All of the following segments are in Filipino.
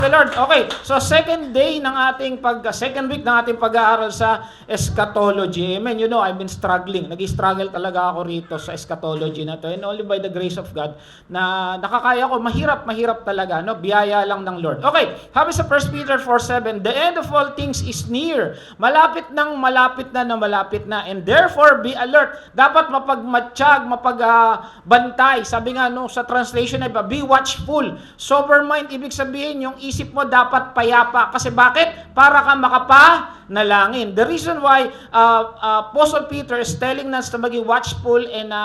the Lord. Okay, so second week ng ating pag-aaral sa eschatology. Amen. You know, I've been struggling. Nag-struggle talaga ako rito sa eschatology na to. And only by the grace of God na nakakaya ko. Mahirap talaga. No? Biyaya lang ng Lord. Okay, sabi sa 1 Peter 4:7, the end of all things is near. Malapit na. And therefore, be alert. Dapat mapagmatsyag, mapagbantay. Sabi nga no, sa translation ay be watchful. Sober mind, ibig sabihin yung isip mo dapat payapa. Kasi bakit? Para ka makapanalangin. The reason why Apostle Peter is telling us na maging watchful and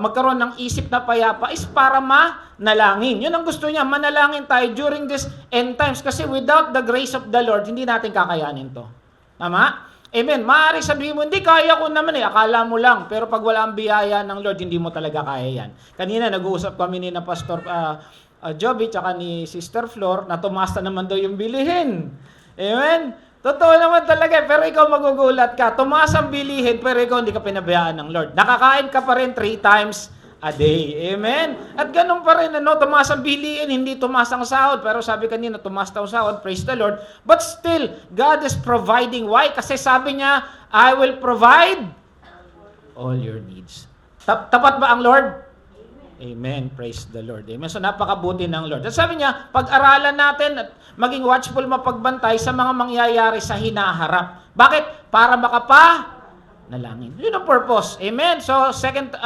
magkaroon ng isip na payapa is para manalangin. Yun ang gusto niya, manalangin tayo during this end times. Kasi without the grace of the Lord, hindi natin kakayanin to. Tama? Amen. Maaari sabihin mo, hindi kaya ko naman akala mo lang. Pero pag wala ang biyaya ng Lord, hindi mo talaga kaya yan. Kanina nag-uusap kami ni na Pastor Joby tsaka ni Sister Flor na tumasta naman daw yung bilihin. Amen? Totoo naman talaga, pero ikaw magugulat ka. Tumaas ang bilihin, pero ikaw hindi ka pinabayaan ng Lord. Nakakain ka pa rin 3 times a day. Amen? At ganun pa rin, tumaas ang bilihin, hindi tumaas ang sahod. Pero sabi kanina, tumaas daw sahod, praise the Lord. But still, God is providing. Why? Kasi sabi niya, I will provide all your needs. Tapat ba ang Lord? Amen. Praise the Lord. Amen. So napakabuti ng Lord. At sabi niya, pag-aralan natin at maging watchful, mapagbantay sa mga mangyayari sa hinaharap. Bakit? Para nalangin. Yun ang purpose. Amen. So second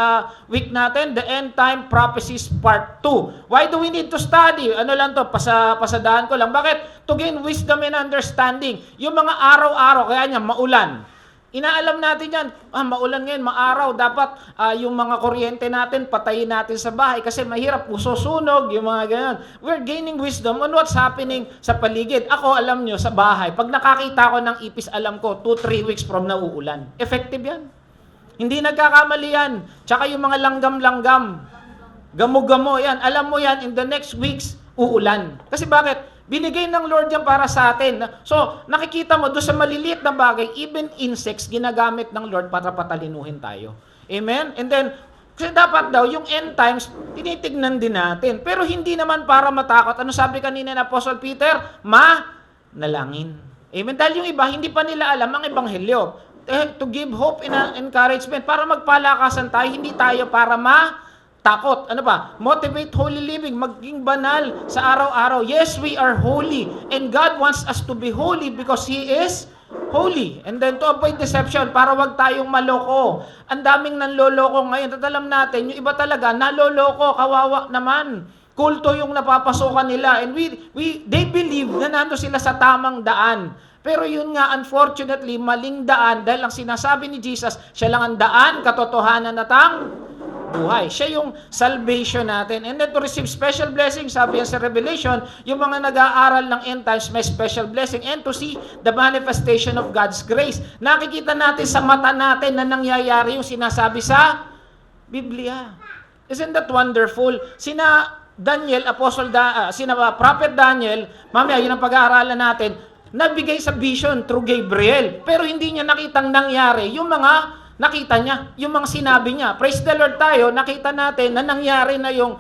week natin, the end time prophecies part 2. Why do we need to study? Ano lang to? Pasadaan ko lang. Bakit? To gain wisdom and understanding. Yung mga araw-araw, kaya niya maulan. Inaalam natin yan, maulan ngayon, maaraw, dapat yung mga kuryente natin, patayin natin sa bahay kasi mahirap, susunog, yung mga ganyan. We're gaining wisdom on what's happening sa paligid. Ako, alam nyo, sa bahay, pag nakakita ko ng ipis, alam ko, 2-3 weeks from na uulan. Effective yan. Hindi nagkakamali yan. Tsaka yung mga langgam-langgam, gamo-gamo yan, alam mo yan, in the next weeks, uulan. Kasi bakit? Binigay ng Lord yan para sa atin. So, nakikita mo doon sa maliliit na bagay, even insects, ginagamit ng Lord para patalinuhin tayo. Amen? And then, kasi dapat daw, yung end times, tinitignan din natin. Pero hindi naman para matakot. Ano sabi kanina ng Apostle Peter? Manalangin. Amen? Dahil yung iba, hindi pa nila alam ang ebanghelyo. To give hope and encouragement, para magpalakasan tayo, hindi tayo para takot. Ano pa? Motivate holy living. Maging banal sa araw-araw. Yes, we are holy. And God wants us to be holy because He is holy. And then to avoid deception, para wag tayong maloko. Ang daming nanloloko ngayon. At alam natin, yung iba talaga, naloloko, kawawa naman. Kulto yung napapasukan nila. And they believe na nando sila sa tamang daan. Pero yun nga, unfortunately, maling daan. Dahil ang sinasabi ni Jesus, siya lang ang daan, katotohanan at ang buhay. Siya yung salvation natin. And then to receive special blessing, sabi yan sa Revelation, yung mga nag-aaral ng end times may special blessing. And to see the manifestation of God's grace. Nakikita natin sa mata natin na nangyayari yung sinasabi sa Biblia. Isn't that wonderful? Prophet Daniel, mamaya yun ang pag-aaralan natin, nabigay sa vision through Gabriel. Pero hindi niya nakitang nangyari yung mga nakita niya, yung mga sinabi niya. Praise the Lord tayo, nakita natin na nangyari na yung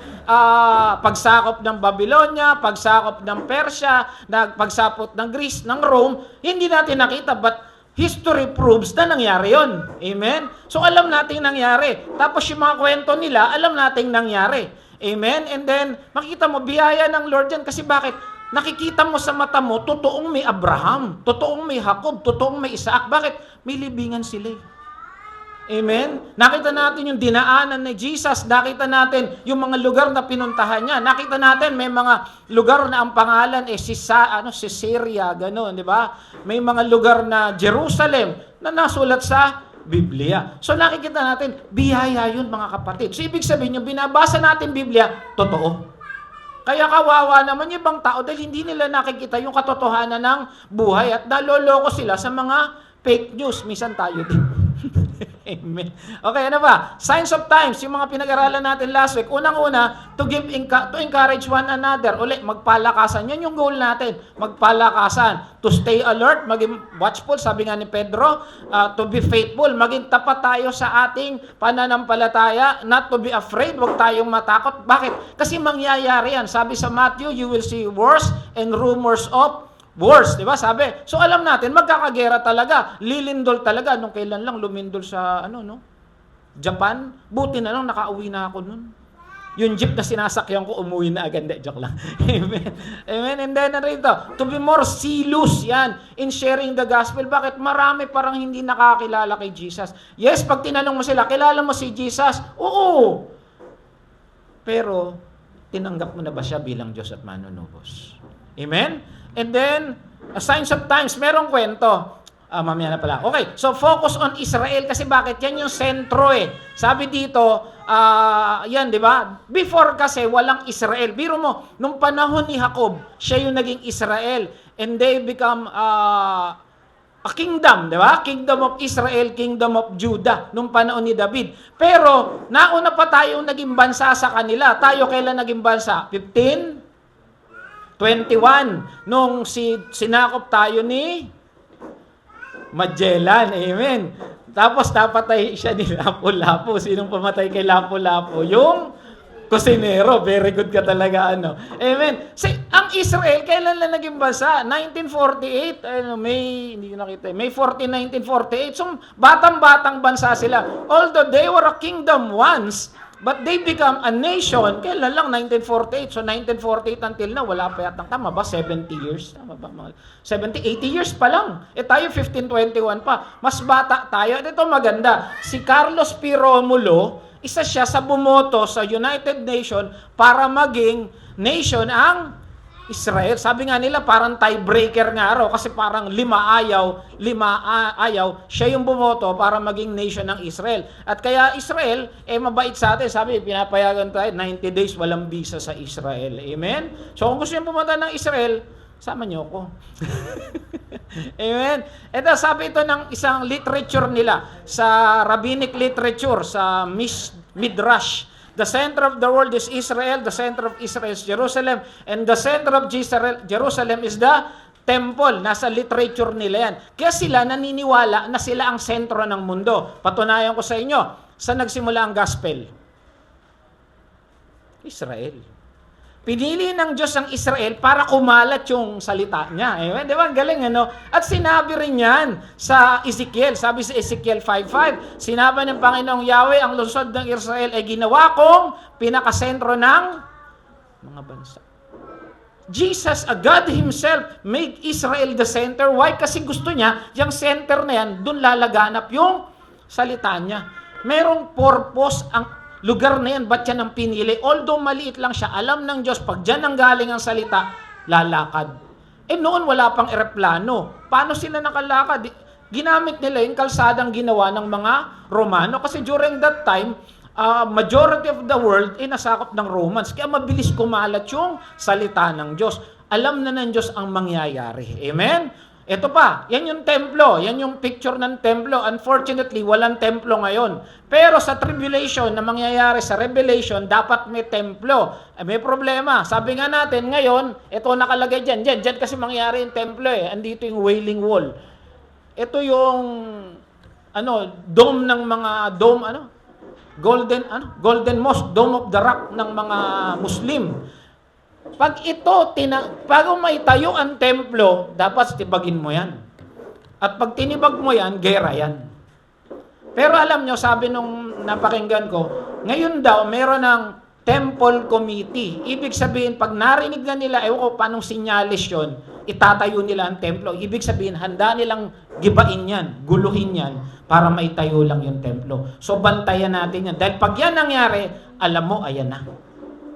pagsakop ng Babylonia, pagsakop ng Persia, pagsapot ng Greece, ng Rome. Hindi natin nakita, but history proves na nangyari yon. Amen? So alam natin nangyari. Tapos yung mga kwento nila, alam natin nangyari. Amen? And then, makita mo, biyaya ng Lord yan. Kasi bakit? Nakikita mo sa mata mo, totoong may Abraham, totoong may Jacob, totoong may Isaac. Bakit? May libingan sila. Amen? Nakita natin yung dinaanan ni Jesus. Nakita natin yung mga lugar na pinuntahan niya. Nakita natin may mga lugar na ang pangalan Caesarea, gano'n, di ba? May mga lugar na Jerusalem na nasulat sa Biblia. So nakikita natin, biyaya yun mga kapatid. So ibig sabihin, yung binabasa natin Biblia, totoo. Kaya kawawa naman yung ibang tao dahil hindi nila nakikita yung katotohanan ng buhay at naloloko sila sa mga fake news. Minsan tayo din. Amen. Okay, ano ba? Signs of times, yung mga pinag-aralan natin last week. Unang-una, to encourage one another. Uli, magpalakasan. Yan yung goal natin. Magpalakasan. To stay alert, maging watchful, sabi nga ni Pedro. To be faithful, maging tapat tayo sa ating pananampalataya. Not to be afraid, huwag tayong matakot. Bakit? Kasi mangyayari yan. Sabi sa Matthew, you will see wars and rumors of wars, di ba? Sabi. So alam natin, magkakagera talaga. Lilindol talaga. Nung kailan lang lumindol sa, Japan. Buti na lang, nakauwi na ako nun. Yung jeep na sinasakyan ko, umuwi na agad. Joke lang. Amen. Amen. And then, narito, to be more zealous, yan, in sharing the gospel. Bakit? Marami parang hindi nakakilala kay Jesus. Yes, pag tinanong mo sila, kilala mo si Jesus? Oo. Pero, tinanggap mo na ba siya bilang Diyos at manunubos? Amen? And then, signs of times, merong kwento. Mamaya na pala. Okay, so focus on Israel kasi bakit? Yan yung sentro eh. Sabi dito, yan, di ba? Before kasi, walang Israel. Biro mo, nung panahon ni Jacob, siya yung naging Israel. And they become a kingdom, di ba? Kingdom of Israel, Kingdom of Judah, nung panahon ni David. Pero, nauna pa tayong naging bansa sa kanila. Tayo kailan naging bansa? 21, nung sinakop tayo ni Magellan, amen. Tapos napatay siya ni Lapu-Lapu. Sinong pamatay kay Lapu-Lapu? Yung kusinero. Very good ka talaga, Amen. Ang Israel, kailan lang naging bansa? 1948, May 14, 1948. So, batang-batang bansa sila. Although they were a kingdom once, but they become a nation, kailan lang? 1948. So, 1948 until now, wala pa yatang, tama ba? 70 years? Tama ba? 70, 80 years pa lang. Tayo 1521 pa. Mas bata tayo. Ito maganda. Si Carlos P. Romulo, isa siya sa bumoto sa United Nations para maging nation ang Israel. Sabi nga nila, parang tiebreaker nga raw kasi parang 5 ayaw, siya yung bumoto para maging nation ng Israel. At kaya Israel, mabait sa atin. Sabi, pinapayagan tayo, 90 days walang visa sa Israel. Amen? So kung gusto nyo pumunta ng Israel, sama nyo ako. Amen? Ito, sabi ito ng isang literature nila, sa rabbinic literature, sa Midrash. The center of the world is Israel, the center of Israel is Jerusalem, and the center of Jerusalem is the temple. Nasa literature nila yan. Kaya sila naniniwala na sila ang sentro ng mundo. Patunayan ko sa inyo, saan nagsimula ang gospel? Israel. Pinili ng Diyos ang Israel para kumalat yung salita niya. Di ba? Ang galing, At sinabi rin yan sa Ezekiel. Sabi sa Ezekiel 5:5, sinabi ng Panginoong Yahweh, ang lungsod ng Israel ay ginawa kong pinakasentro ng mga bansa. Jesus, God Himself, made Israel the center. Why? Kasi gusto niya, yung center na yan, doon lalaganap yung salita niya. Merong purpose ang lugar na yan, ba't yan ang pinili? Although maliit lang siya, alam ng Diyos, pag dyan ang galing ang salita, lalakad. Noon wala pang eroplano. Paano sila nakalakad? Ginamit nila yung kalsadang ginawa ng mga Romano. Kasi during that time, majority of the world ay nasakop ng Romans. Kaya mabilis kumalat yung salita ng Diyos. Alam na ng Diyos ang mangyayari. Amen? Ito pa, yan yung templo, yan yung picture ng templo. Unfortunately, walang templo ngayon. Pero sa tribulation na mangyayari sa Revelation, dapat may templo. May problema. Sabi nga natin, ngayon, ito nakalagay dyan kasi mangyayari yung templo Andito yung Wailing Wall. Ito yung, dome ng mga, Golden Mosque, Dome of the Rock ng mga Muslim. Pag bago may tayo ang templo, dapat tibagin mo yan. At pag tinibag mo yan, gera yan. Pero alam nyo, sabi nung napakinggan ko, ngayon daw, meron ng temple committee. Ibig sabihin, pag narinig na nila, ewan ko paanong sinyalis yun, itatayo nila ang templo. Ibig sabihin, handa nilang gibain yan, guluhin yan, para maitayo lang yung templo. So, bantayan natin yan. Dahil pag yan nangyari, alam mo, ayan na.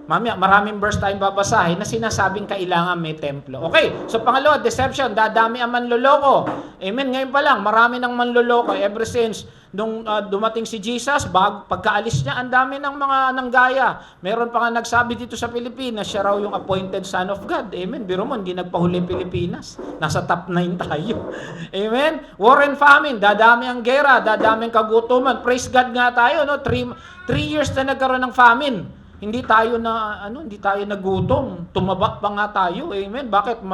Mamaya, maraming verse tayong babasahin na sinasabing kailangan may templo. Okay, so pangalawa, deception, dadami ang manloloko. Amen, ngayon pa lang, marami ng manloloko ever since nung dumating si Jesus, pagkaalis niya, ang dami ng mga nanggaya. Meron pa nga nagsabi dito sa Pilipinas, siya raw yung appointed son of God. Amen, biro mo, hindi nagpahuli Pilipinas. Nasa top 9 tayo. Amen, war and famine, dadami ang gera, dadami ang kagutuman. Praise God nga tayo, no? 3 years na nagkaroon ng famine. Hindi tayo nagutom. Tumaba pa nga tayo. Amen. Bakit?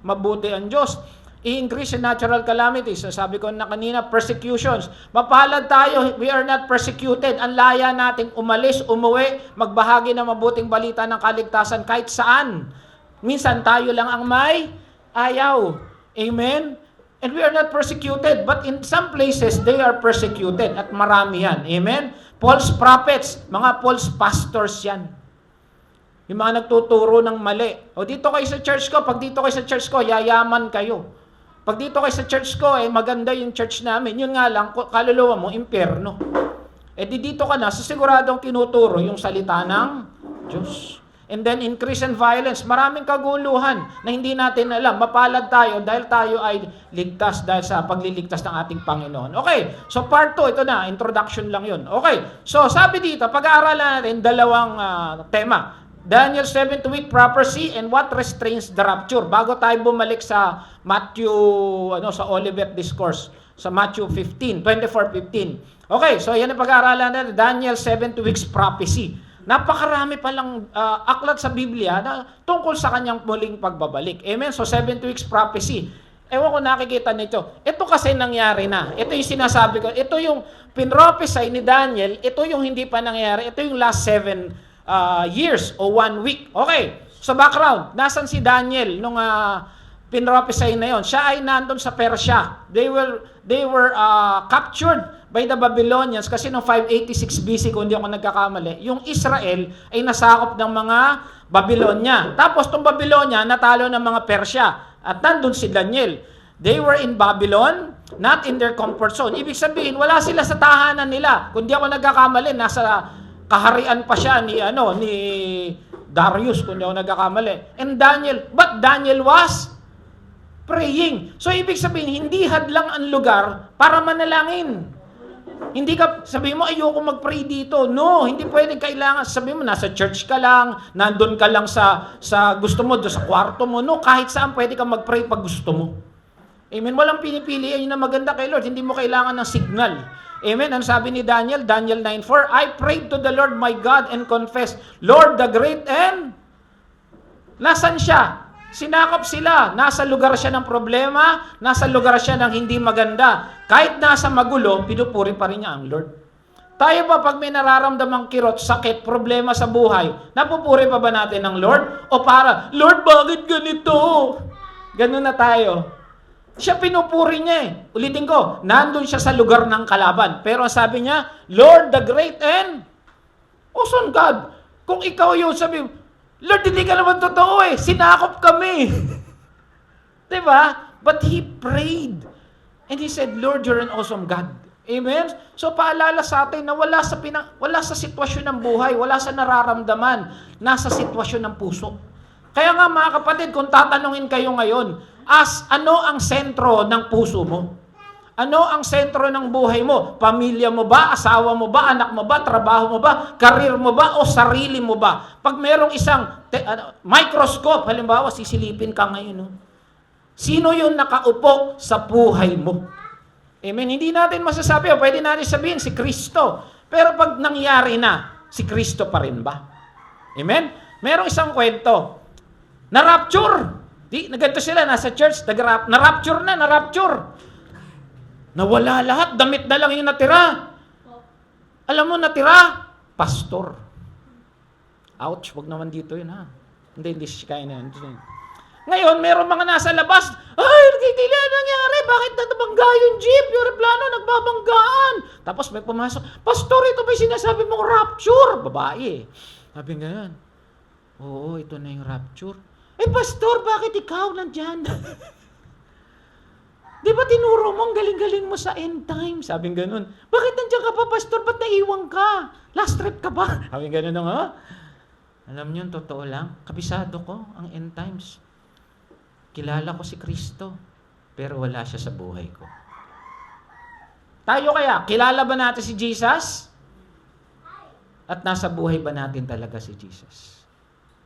Mabuti ang Diyos. I-increase in natural calamities. Sabi ko na kanina, persecutions. Mapalad tayo, we are not persecuted. Ang laya nating umalis, umuwi, magbahagi ng mabuting balita ng kaligtasan kahit saan. Minsan tayo lang ang may ayaw. Amen? And we are not persecuted, but in some places, they are persecuted. At marami yan. Amen? False prophets, mga false pastors yan. Yung mga nagtuturo ng mali. O dito kayo sa church ko, pag dito kayo sa church ko, yayaman kayo. Pag dito kayo sa church ko, maganda yung church namin. Yun nga lang, kaluluwa mo, impyerno. Dito ka na, siguradong tinuturo yung salita ng Diyos. And then increase in violence. Maraming kaguluhan na hindi natin alam. Mapalad tayo dahil tayo ay ligtas dahil sa pagliligtas ng ating Panginoon. Okay, so part 2, ito na, introduction lang yun. Okay, so sabi dito, pag-aaralan natin dalawang tema. Daniel 7th week prophecy and what restrains the rapture. Bago tayo bumalik sa Matthew, sa Olivet Discourse, sa Matthew 24:15. Okay, so yan ang pag-aaralan natin, Daniel 7th week's prophecy. Napakarami palang aklat sa Biblia na tungkol sa kanyang muling pagbabalik. Amen? So, 7 weeks prophecy. Ewan ko nakikita nito. Ito kasi nangyari na. Ito yung sinasabi ko. Ito yung pinrophesy ni Daniel. Ito yung hindi pa nangyari. Ito yung last 7 years o 1 week. Okay. So, background. Nasaan si Daniel nung pinrophesy na yon? Siya ay nandun sa Persia. They were captured by the Babylonians kasi noong 586 BC, kung hindi ako nagkakamali, yung Israel ay nasakop ng mga Babylonia. Tapos itong Babylonia, natalo ng mga Persya. At nandun si Daniel. They were in Babylon, not in their comfort zone. Ibig sabihin, wala sila sa tahanan nila. Kung hindi ako nagkakamali, nasa kaharian pa siya ni Darius, kung hindi ako nagkakamali. And Daniel was praying. So, ibig sabihin, hindi hadlang ang lugar para manalangin. Hindi ka, sabihin mo, ayoko mag-pray dito. No, hindi pwede, kailangan. Sabihin mo, nasa church ka lang, nandun ka lang sa gusto mo, sa kwarto mo. No, kahit saan pwede ka mag-pray pag gusto mo. Amen. Walang pinipili. Ayun na maganda kay Lord. Hindi mo kailangan ng signal. Amen. Ang sabi ni Daniel 9:4, I prayed to the Lord my God and confessed, Lord the great and... Nasaan siya? Sinakop sila. Nasa lugar siya ng problema, nasa lugar siya ng hindi maganda. Kahit nasa magulo, pinupuri pa rin niya ang Lord. Tayo ba pag may nararamdamang kirot, sakit, problema sa buhay, napupuri pa ba natin ang Lord? O para, Lord, bakit ganito? Ganun na tayo. Siya pinupuri niya eh. Ulitin ko, nandun siya sa lugar ng kalaban. Pero sabi niya, Lord the great and awesome God. Kung ikaw yun, sabi mo, Lord, hindi ka naman totoo eh. Sinakop kami. Diba? But he prayed. And he said, Lord, you're an awesome God. Amen? So, paalala sa atin na wala sa sitwasyon ng buhay, wala sa nararamdaman, nasa sitwasyon ng puso. Kaya nga mga kapatid, kung tatanungin kayo ngayon, ano ang sentro ng puso mo? Ano ang sentro ng buhay mo? Pamilya mo ba? Asawa mo ba? Anak mo ba? Trabaho mo ba? Karir mo ba? O sarili mo ba? Pag merong isang microscope, halimbawa, sisilipin ka ngayon. No? Sino yung nakaupo sa buhay mo? Amen? Hindi natin masasabi. Pwede natin sabihin, si Kristo. Pero pag nangyari na, si Kristo pa rin ba? Amen? Merong isang kwento. Na-rapture. Naganto sila, nasa church, na-rapture. Nawala lahat, damit na lang yung natira. Alam mo, natira, pastor. Ouch, wag naman dito yun ha. Hindi siya kaya na yun. Ngayon, meron mga nasa labas, ay, hindi nangyari, bakit natabangga yung jeep, yung aeroplano, nagbabanggaan. Tapos may pumasok, pastor, ito ba yung sinasabi mong rapture? Babae. Sabi nga yan, oo, ito na yung rapture. Pastor, bakit ikaw nandyan? Di ba tinuro mo, ang galing-galing mo sa end time? Sabing ganun. Bakit nandiyan ka pa, pastor? Ba't naiwan ka? Last trip ka ba? Sabing ganun ha? Alam niyo, totoo lang, kabisado ko ang end times. Kilala ko si Kristo, pero wala siya sa buhay ko. Tayo kaya, kilala ba natin si Jesus? At nasa buhay ba natin talaga si Jesus?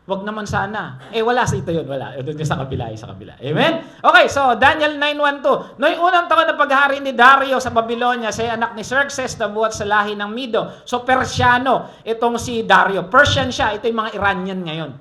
Wag naman sana. Wala sa ito yun. Wala. Ito sa kabila. Amen? Okay, so Daniel 9:1-2. Noong unang taon na paghari ni Dario sa Babylonia, siya anak ni Xerxes na buhat sa lahi ng Medo. So Persiano, itong si Dario. Persian siya. Ito yung mga Iranian ngayon.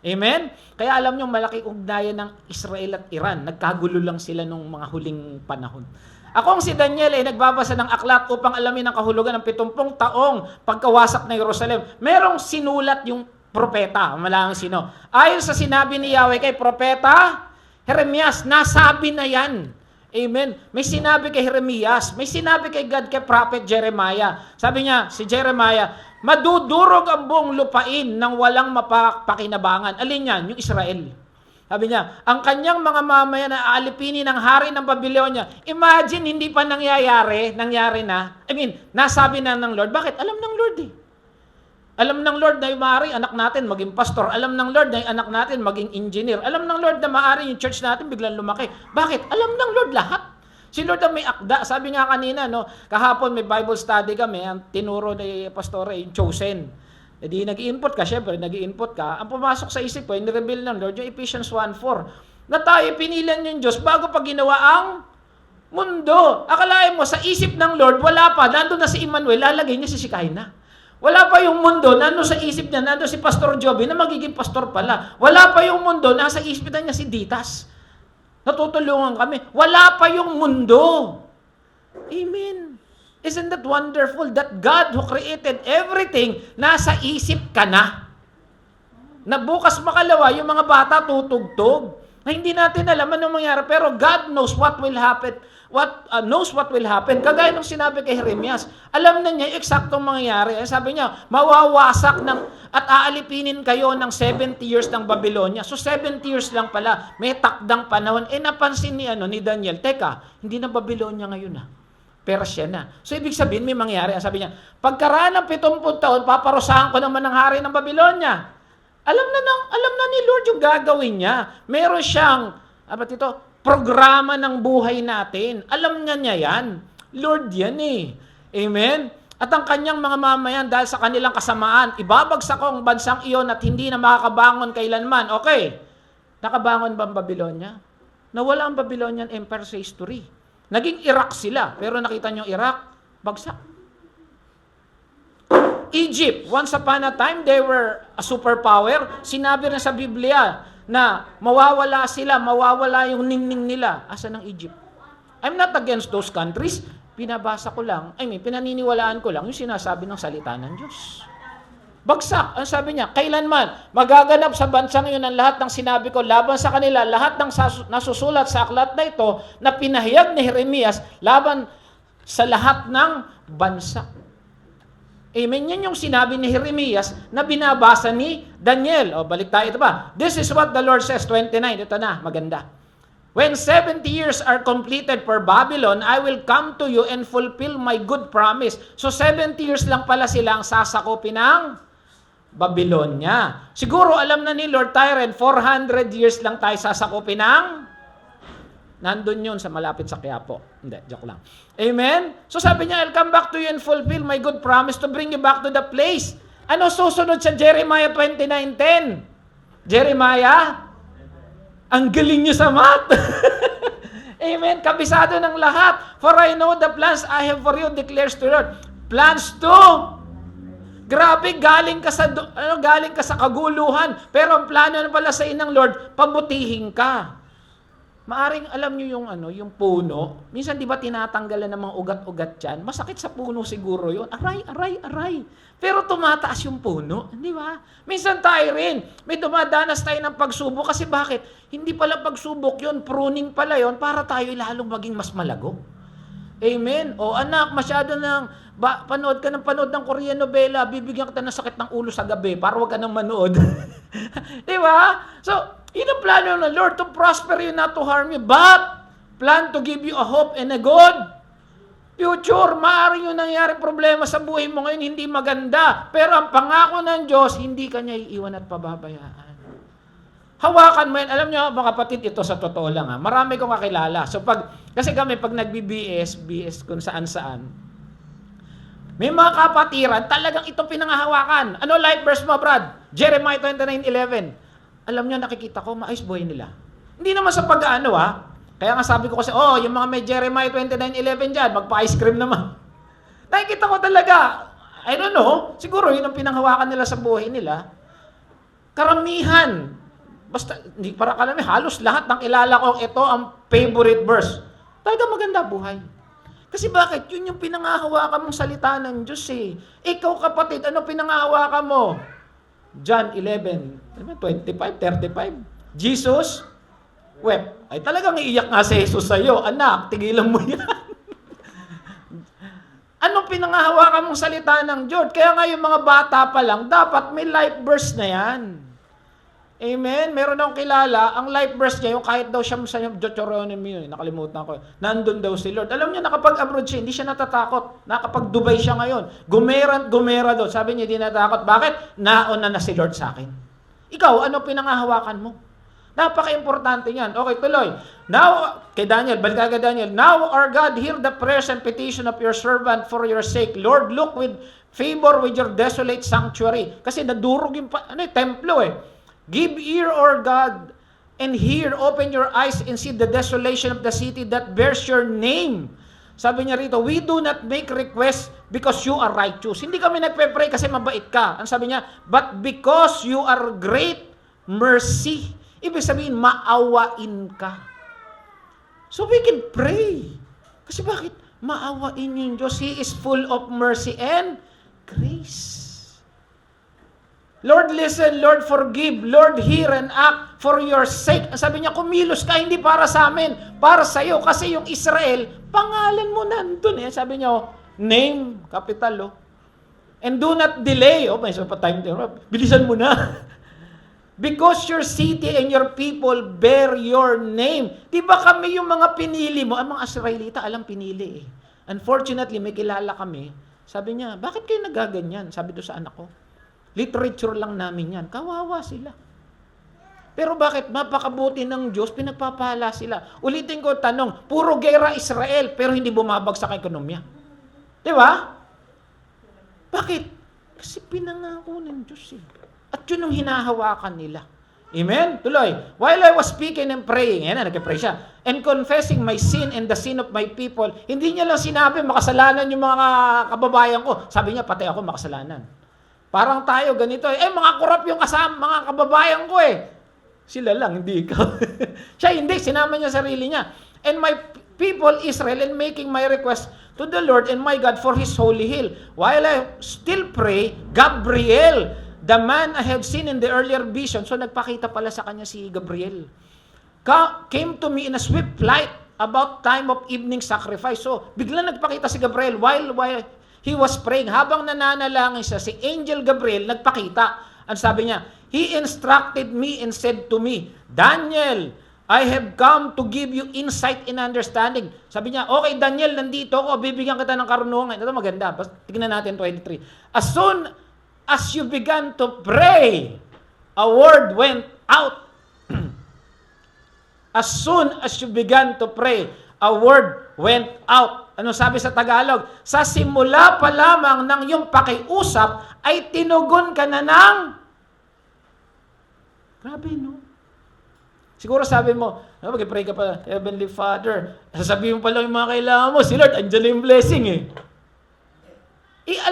Amen? Kaya alam nyo, malaki ugnayan ng Israel at Iran. Nagkagulo lang sila nung mga huling panahon. Akong si Daniel ay nagbabasa ng aklat upang alamin ang kahulugan ng 70 taong pagkawasak ng Jerusalem. Merong sinulat yung propeta, malang sino. Ayon sa sinabi ni Yahweh kay propeta Jeremias, nasabi na yan. Amen. May sinabi kay Jeremias, may sinabi kay God kay prophet Jeremiah. Sabi niya, si Jeremiah, madudurog ang buong lupain nang walang mapakinabangan. Alin yan? Yung Israel. Sabi niya, ang kanyang mga mamayan na aalipinin ng hari ng Babylonia. Imagine, hindi pa nangyari na. Nasabi na ng Lord. Bakit? Alam ng Lord eh. Alam ng Lord na yung maaari anak natin maging pastor. Alam ng Lord na yung anak natin maging engineer. Alam ng Lord na maaari yung church natin biglang lumaki. Bakit? Alam ng Lord lahat. Si Lord ang may akda. Sabi nga kanina, kahapon may Bible study kami. Ang tinuro ni pastor yung chosen. Di nag-i-input ka, syempre nag-i-input ka. Ang pumasok sa isip ko, in-reveal ng Lord, yung Ephesians 1:4. Na tayo pinilan yung Diyos bago pa ginawa ang mundo. Akalain mo, sa isip ng Lord, wala pa. Nandun na si Emmanuel, lalagay niya si Shekinah. Wala pa yung mundo, nandun sa isip niya, nandun si Pastor Joby na magiging pastor pala. Wala pa yung mundo, nasa isip niya si Ditas. Natutulungan kami. Wala pa yung mundo. Amen. Isn't that wonderful that God who created everything, nasa isip ka na? Na bukas makalawa, yung mga bata tutugtog. Na hindi natin alam anong mangyari, pero God knows what will happen. Knows what will happen. Kagaya nung sinabi kay Jeremias, alam na niya eksaktong mangyayari. Sabi niya, mawawasak at aalipinin kayo ng 70 years ng Babylonia. So 70 years lang pala, may takdang panahon. Napansin ni Daniel, teka, hindi na Babylonia ngayon Persia na. So ibig sabihin, may mangyayari. Sabi niya, pagkaraan ng 70 taon, paparusahan ko naman ng hari ng Babylonia. Alam na ni Lord yung gagawin niya. Meron siyang, programa ng buhay natin. Alam niya yan. Lord yan Amen? At ang kanyang mga mamayan dahil sa kanilang kasamaan, ibabagsak ko ang bansang iyon at hindi na makakabangon kailanman. Okay. Nakabangon ba ang Babylonia? Nawala ang Babylonian Empire sa history. Naging Iraq sila. Pero nakita niyo Iraq, bagsak. Egypt, once upon a time, they were a superpower. Sinabi na sa Biblia, na mawawala yung ningning nila. Asa ng Egypt? I'm not against those countries. Pinabasa ko lang, pinaniniwalaan ko lang yung sinasabi ng salita ng Diyos. Bagsak. Ang sabi niya, kailanman magaganap sa bansang iyon ang lahat ng sinabi ko laban sa kanila, lahat ng nasusulat sa aklat na ito na pinahayag ni Jeremias laban sa lahat ng bansa. Amen. Yan yung sinabi ni Jeremias na binabasa ni Daniel. Balik tayo ito pa. This is what the Lord says, 29. Ito na, maganda. When 70 years are completed for Babylon, I will come to you and fulfill my good promise. So 70 years lang pala silang sasakupin ng Babylonia. Siguro alam na ni Lord Tyron, 400 years lang tayo sasakupin ng nandun yun sa malapit sa Quiapo. Hindi, joke lang. Amen? So sabi niya, I'll come back to you and fulfill my good promise to bring you back to the place. Ano susunod sa Jeremiah 29:10? Jeremiah? Ang galing niyo sa math. Amen? Kabisado ng lahat. For I know the plans I have for you, declares the Lord. Plans to... Grabe, galing ka sa kaguluhan. Pero ang plano na pala sa inang Lord, pabutihin ka. Maaring alam niyo yung puno. Minsan di ba tinatanggalan ng mga ugat-ugat diyan? Masakit sa puno siguro 'yon. Aray. Pero tumataas yung puno, di ba? Minsan tayo rin, may dumadanas tayo ng pagsubok kasi bakit? Hindi pala pagsubok 'yon, pruning pala 'yon para tayo lalong maging mas malago. Amen. O anak, masyado nang panood ng Korean novela, bibigyan kita ng sakit ng ulo sa gabi para wag ka nang manood. Di ba? So, yun ang plano ng Lord, to prosper you, not to harm you, but plan to give you a hope and a good Future, maaaring yung nangyari problema sa buhay mo ngayon, hindi maganda. Pero ang pangako ng Diyos, hindi ka niya iiwan at pababayaan. Hawakan mo yan. Alam niyo, mga kapatid, ito sa totoo lang. Marami kong kakilala. So kasi kami, pag BS kung saan-saan, may mga kapatiran, talagang ito pinangahawakan. Ano life verse mo, Brad? Jeremiah 29:11. Alam niyo, nakikita ko, maayos buhay nila. Hindi naman sa pag-ano, Kaya nga sabi ko kasi, yung mga may Jeremiah 29:11 dyan, magpa-ice cream naman. Nakikita ko talaga, I don't know, siguro yun ang pinanghawakan nila sa buhay nila. Karamihan, basta, hindi para kalami, halos lahat ng kilala ko, ito ang favorite verse. Talaga maganda buhay. Kasi bakit? Yun yung pinanghahawakan mong salita ng Diyos eh. Ikaw kapatid, ano pinanghahawakan mo? John 11:25, 35. Jesus wept. Ay talagang iiyak nga si Jesus sa'yo. Anak, tigilan mo yan. Anong pinanghahawakan mong salita ng Diyos? Kaya nga yung mga bata pa lang, dapat may life verse na yan. Amen? Meron akong kilala, ang life verse niya, yung kahit daw siya sa Deuteronomy yun, nakalimutan ko, nandun daw si Lord. Alam niya, nakapag-abroad siya, hindi siya natatakot. Nakapag-Dubai siya ngayon. Gumera daw. Sabi niya, hindi natakot. Bakit? Nauna na si Lord sa akin. Ikaw, ano pinanghahawakan mo? Napaka-importante yan. Okay, tuloy. Now, kay Daniel, balik kay Daniel. Now, our God, hear the prayers and petition of your servant for your sake. Lord, look with favor with your desolate sanctuary. Kasi nadurog yung templo eh. Give ear, our God, and hear, open your eyes and see the desolation of the city that bears your name. Sabi niya rito, we do not make requests because you are righteous. Hindi kami nagpe-pray kasi mabait ka. Ang sabi niya, but because you are great mercy. Ibig sabihin, maawain ka. So we can pray. Kasi bakit? Maawain yung Diyos. He is full of mercy and grace. Lord, listen. Lord, forgive. Lord, hear and act for your sake. Sabi niya, kumilos ka, hindi para sa amin, para sa iyo. Kasi yung Israel, pangalan mo nandun. Sabi niya, name, capital. And do not delay. May isa pa time. Bilisan mo na. Because your city and your people bear your name. Di ba kami yung mga pinili mo? Ang mga Israelita, alam pinili eh. Unfortunately, may kilala kami. Sabi niya, bakit kayo nagaganyan? Sabi doon sa anak ko. Literature lang namin yan. Kawawa sila. Pero bakit? Mapakabuti ng Diyos, pinagpapala sila. Ulitin ko tanong, puro gera Israel, pero hindi bumabagsak ang ekonomiya. Di ba? Bakit? Kasi pinangako ng Diyos eh. At yun ang hinahawakan nila. Amen? Tuloy. While I was speaking and praying, nagkipray siya, and confessing my sin and the sin of my people, hindi niya lang sinabi, makasalanan yung mga kababayan ko. Sabi niya, pati ako makasalanan. Parang tayo, ganito mga korap yung mga kababayan ko eh. Sila lang, hindi ikaw. Siya hindi, sinama niya sarili niya. And my people, Israel, and making my request to the Lord and my God for His holy hill. While I still pray, Gabriel, the man I have seen in the earlier vision, so nagpakita pala sa kanya si Gabriel, came to me in a swift flight about time of evening sacrifice. So, bigla nagpakita si Gabriel while he was praying. Habang nananalangin siya, si Angel Gabriel nagpakita. Ang sabi niya, he instructed me and said to me, Daniel, I have come to give you insight and understanding. Sabi niya, okay Daniel, nandito ako, bibigyan kita ng karunungan. Ito maganda. Tignan natin 23. As soon as you began to pray, a word went out. As soon as you began to pray, a word went out. Ano sabi sa Tagalog? Sa simula pa lamang ng iyong pakiusap, ay tinugon ka na ng... Grabe, no? Siguro sabi mo, mag-pray ka pa, Heavenly Father, sasabihin mo pa lang yung mga kailangan mo, si Lord, andyan na yung blessing eh.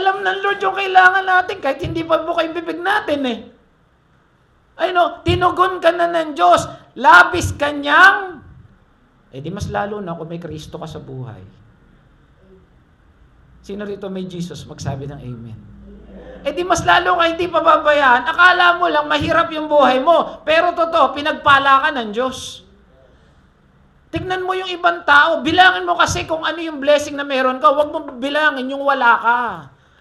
Alam ng Lord yung kailangan natin kahit hindi pa buka yung bibig natin eh. Tinugon ka na ng Diyos, labis kanyang, di mas lalo na kung may Kristo ka sa buhay. Sino rito may Jesus? Magsabi ng amen. Di mas lalo ka hindi pababayaan. Akala mo lang mahirap yung buhay mo, pero totoo, pinagpala ka ng Diyos. Tignan mo yung ibang tao, bilangin mo kasi kung ano yung blessing na meron ka, huwag mo bilangin yung wala ka.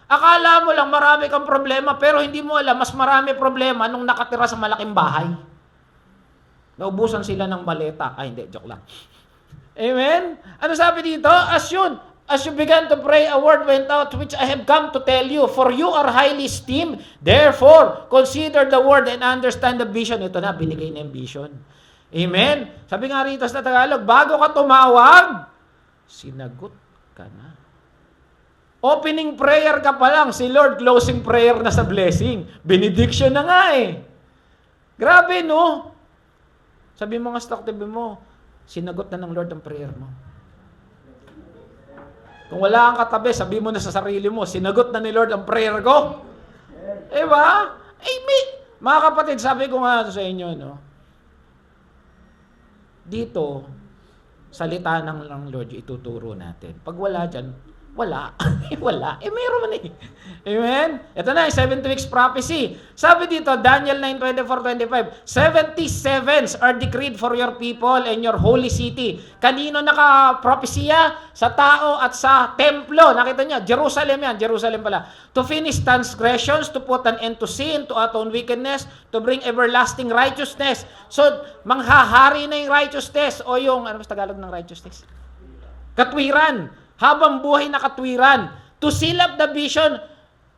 Akala mo lang marami kang problema, pero hindi mo alam, mas marami problema nung nakatira sa malaking bahay. Naubusan sila ng maleta. Hindi, joke lang. Amen? Ano sabi dito? As yun, As you began to pray, a word went out which I have come to tell you, for you are highly esteemed. Therefore, consider the word and understand the vision. Ito na, binigay na yung vision. Amen? Sabi nga rito sa Tagalog, bago ka tumawag, sinagot ka na. Opening prayer ka pa lang, si Lord closing prayer na sa blessing. Benediction na nga eh. Grabe, no? Sabi mo nga sa taktibi mo, sinagot na ng Lord ang prayer mo. Kung wala kang katabi, sabi mo na sa sarili mo, sinagot na ni Lord ang prayer ko. Diba? Amen. Mga kapatid, sabi ko nga sa inyo, no? Dito, salita ng Lord, ituturo natin. Pag wala dyan, wala. Wala. Meron man eh. Amen? Ito na, 70 weeks prophecy. Sabi dito, Daniel 9:24-25, 77s are decreed for your people and your holy city. Kanino naka-propesya? Sa tao at sa templo. Nakita niya, Jerusalem yan. Jerusalem pala. To finish transgressions, to put an end to sin, to atone wickedness, to bring everlasting righteousness. So, manghahari na yung righteousness o yung, ano ba Tagalog ng righteousness? Katwiran. Habang buhay na katwiran, to seal up the vision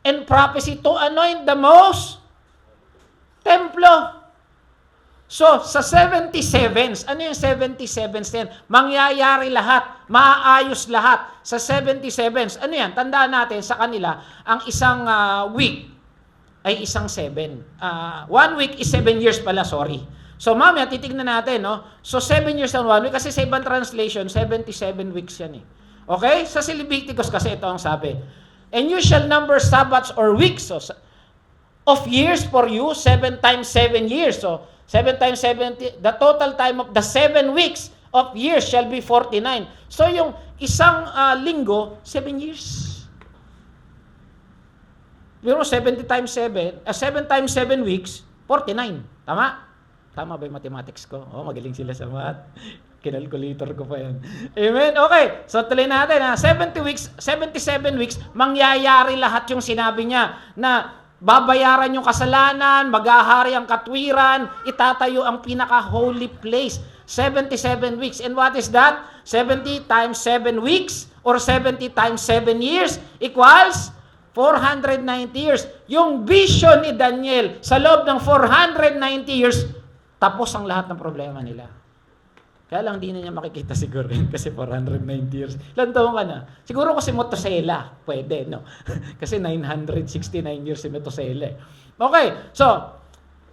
and prophecy, to anoint the most templo. So, sa 77s, ano yung 77s yan? Mangyayari lahat, maaayos lahat. Sa 77s, ano yan? Tandaan natin sa kanila, ang isang week ay isang 7. 1 week is 7 years pala, sorry. So, mamaya, titignan natin, no? So, 7 years and 1 week, kasi sa ibang translation, 77 weeks yan eh. Okay? Sa Leviticus kasi ito ang sabi. And you shall number Sabbaths or weeks of years for you, 7 times 7 years. So, 7 times 70, the total time of the 7 weeks of years shall be 49. So, yung isang linggo, 7 years. Pero 70 times 7, 7 times 7 weeks, 49. Tama? Tama ba yung mathematics ko? Oh, magaling sila sa math. Kinalculator ko pa yan. Amen? Okay. So, tuloy natin. 77 weeks, mangyayari lahat yung sinabi niya na babayaran yung kasalanan, maghahari ang katwiran, itatayo ang pinaka-holy place. 77 weeks. And what is that? 70 times 7 weeks or 70 times 7 years equals 490 years. Yung vision ni Daniel sa loob ng 490 years, tapos ang lahat ng problema nila. Kaya lang, di na niya makikita siguro yun kasi 490 years. Ilan taon ka na? Siguro kasi Methuselah. Pwede, no? Kasi 969 years si Methuselah. Okay, so,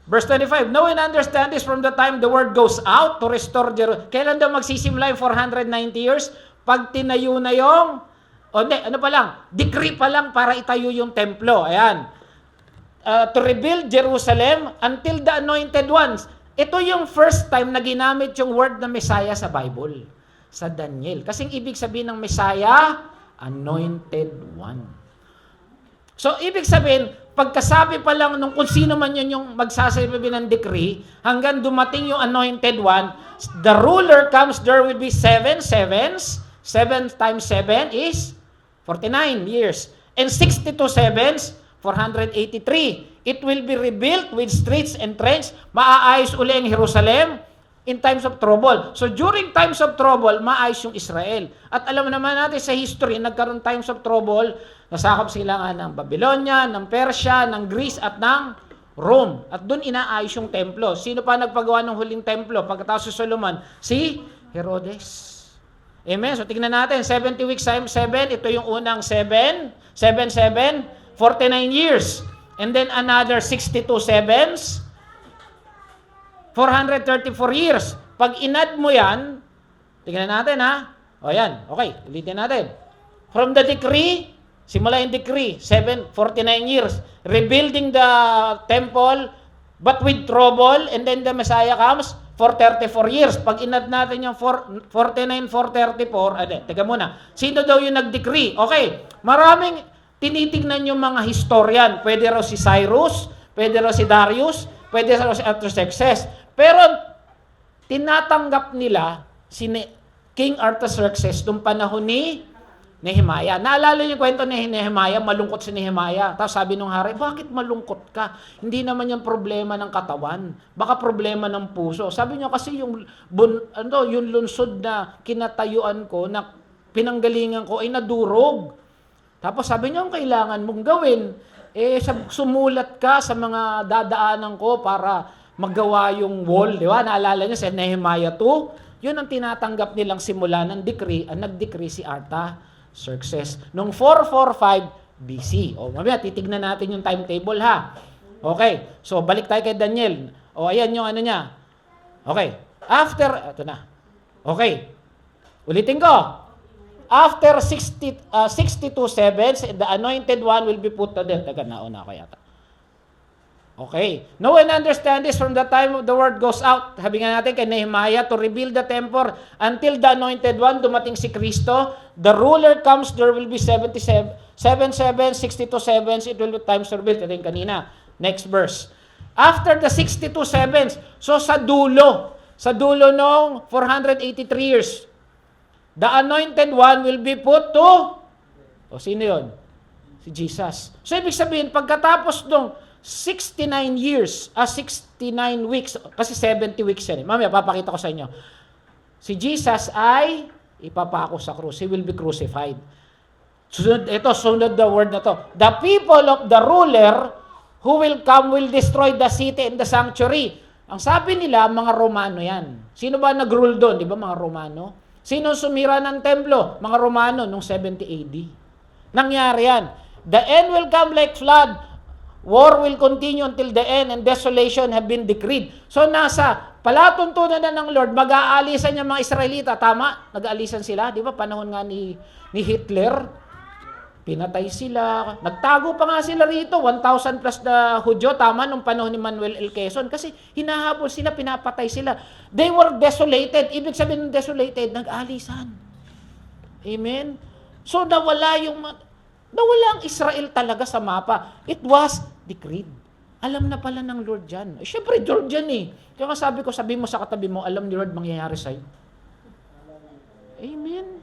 verse 25, know and understand this from the time the word goes out to restore Jerusalem. Kailan daw magsisimula yung 490 years? Pag tinayo na yung, ano pa lang, decree pa lang para itayo yung templo. Ayan. To rebuild Jerusalem until the anointed ones. Ito yung first time na ginamit yung word na Messiah sa Bible, sa Daniel. Kasing ibig sabihin ng Messiah, anointed one. So, ibig sabihin, pagkasabi pa lang nung kung sino man yun yung magsasabi ng decree, hanggang dumating yung anointed one, the ruler comes, there will be 7 sevens. 7 times 7 is 49 years. And 62 sevens, 483. It will be rebuilt with streets and trenches. Maaayos uli ang Jerusalem in times of trouble. So during times of trouble, maayos yung Israel. At alam naman natin sa history, nagkaroon times of trouble, nasakop sila nga ng Babylonia, ng Persia, ng Greece, at ng Rome. At doon inaayos yung templo. Sino pa nagpagawa ng huling templo? Pagkatapos si Solomon, si Herodes. Amen? So tingnan natin, 70 weeks times 7, ito yung unang 7, 49 years. And then another 62 sevens, 434 years. Pag inad mo yan, tingnan natin ha. O yan, okay, ulitin natin. From the decree, simula yung decree, 49 years. Rebuilding the temple, but with trouble, and then the Messiah comes for 34 years. Pag inad natin yung 49, 434, teka muna, sino daw yung nag-decree? Okay, maraming tinitignan yung mga historian. Pwede raw si Cyrus, pwede raw si Darius, pwede raw si Artaxerxes. Pero tinatanggap nila si King Artaxerxes nung panahon ni Nehemiah. Naalala niyo yung kwento ni Nehemiah, malungkot si Nehemiah. Tapos sabi nung hari, bakit malungkot ka? Hindi naman yung problema ng katawan. Baka problema ng puso. Sabi niya kasi yung lunsod na kinatayuan ko na pinanggalingan ko ay nadurog. Tapos sabi niya, ang kailangan mong gawin, sumulat ka sa mga dadaanan ko para magawa yung wall. Di ba? Naalala niyo sa Nehemiah 2? Yun ang tinatanggap nilang simula ng decree, ang nag-decree si Artaxerxes. Noong 445 BC. O, mamaya, titignan natin yung timetable ha. Okay, so balik tayo kay Daniel. O, ayan yung ano niya. Okay, ito na. Okay, ulitin ko. After 62 sevens, the anointed one will be put to death. Teka, nauna ko yata. Okay. Know and understand this from the time of the word goes out. Sabi nga natin kay Nehemiah, to rebuild the temple until the anointed one, dumating si Kristo. The ruler comes, there will be 77, 7 sevens, 62 sevens, it will be times rebuilt. Ito yung kanina. Next verse. After the 62 sevens, so sa dulo nung 483 years, the anointed one will be put to, sino yun? Si Jesus. So, ibig sabihin, pagkatapos nung 69 years, 69 weeks, kasi 70 weeks yan. Mamaya, papakita ko sa inyo. Si Jesus ay ipapako sa krus. He will be crucified. Sunod the word na to. The people of the ruler who will come will destroy the city and the sanctuary. Ang sabi nila, mga Romano yan. Sino ba nag-rule doon? Di ba mga Romano? Sino sumira ng templo? Mga Romano, nung 70 AD. Nangyari yan. The end will come like flood. War will continue until the end and desolation have been decreed. So nasa palatuntunan na ng Lord, mag-aalisan yung mga Israelita. Tama? Nag-aalisan sila. Di ba? Panahon nga ni Hitler. Pinatay sila. Nagtago pa nga sila rito. 1,000 plus na Hudyo. Tama, nung panahon ni Manuel L. Quezon. Kasi hinahabol sila, pinapatay sila. They were desolated. Ibig sabihin ng desolated, nag-alisan. Amen? So, nawala ang Israel talaga sa mapa. It was decreed. Alam na pala ng Lord dyan. Siyempre, Lord dyan eh. Kaya sabi mo sa katabi mo, alam ni Lord mangyayari sa'yo. Amen?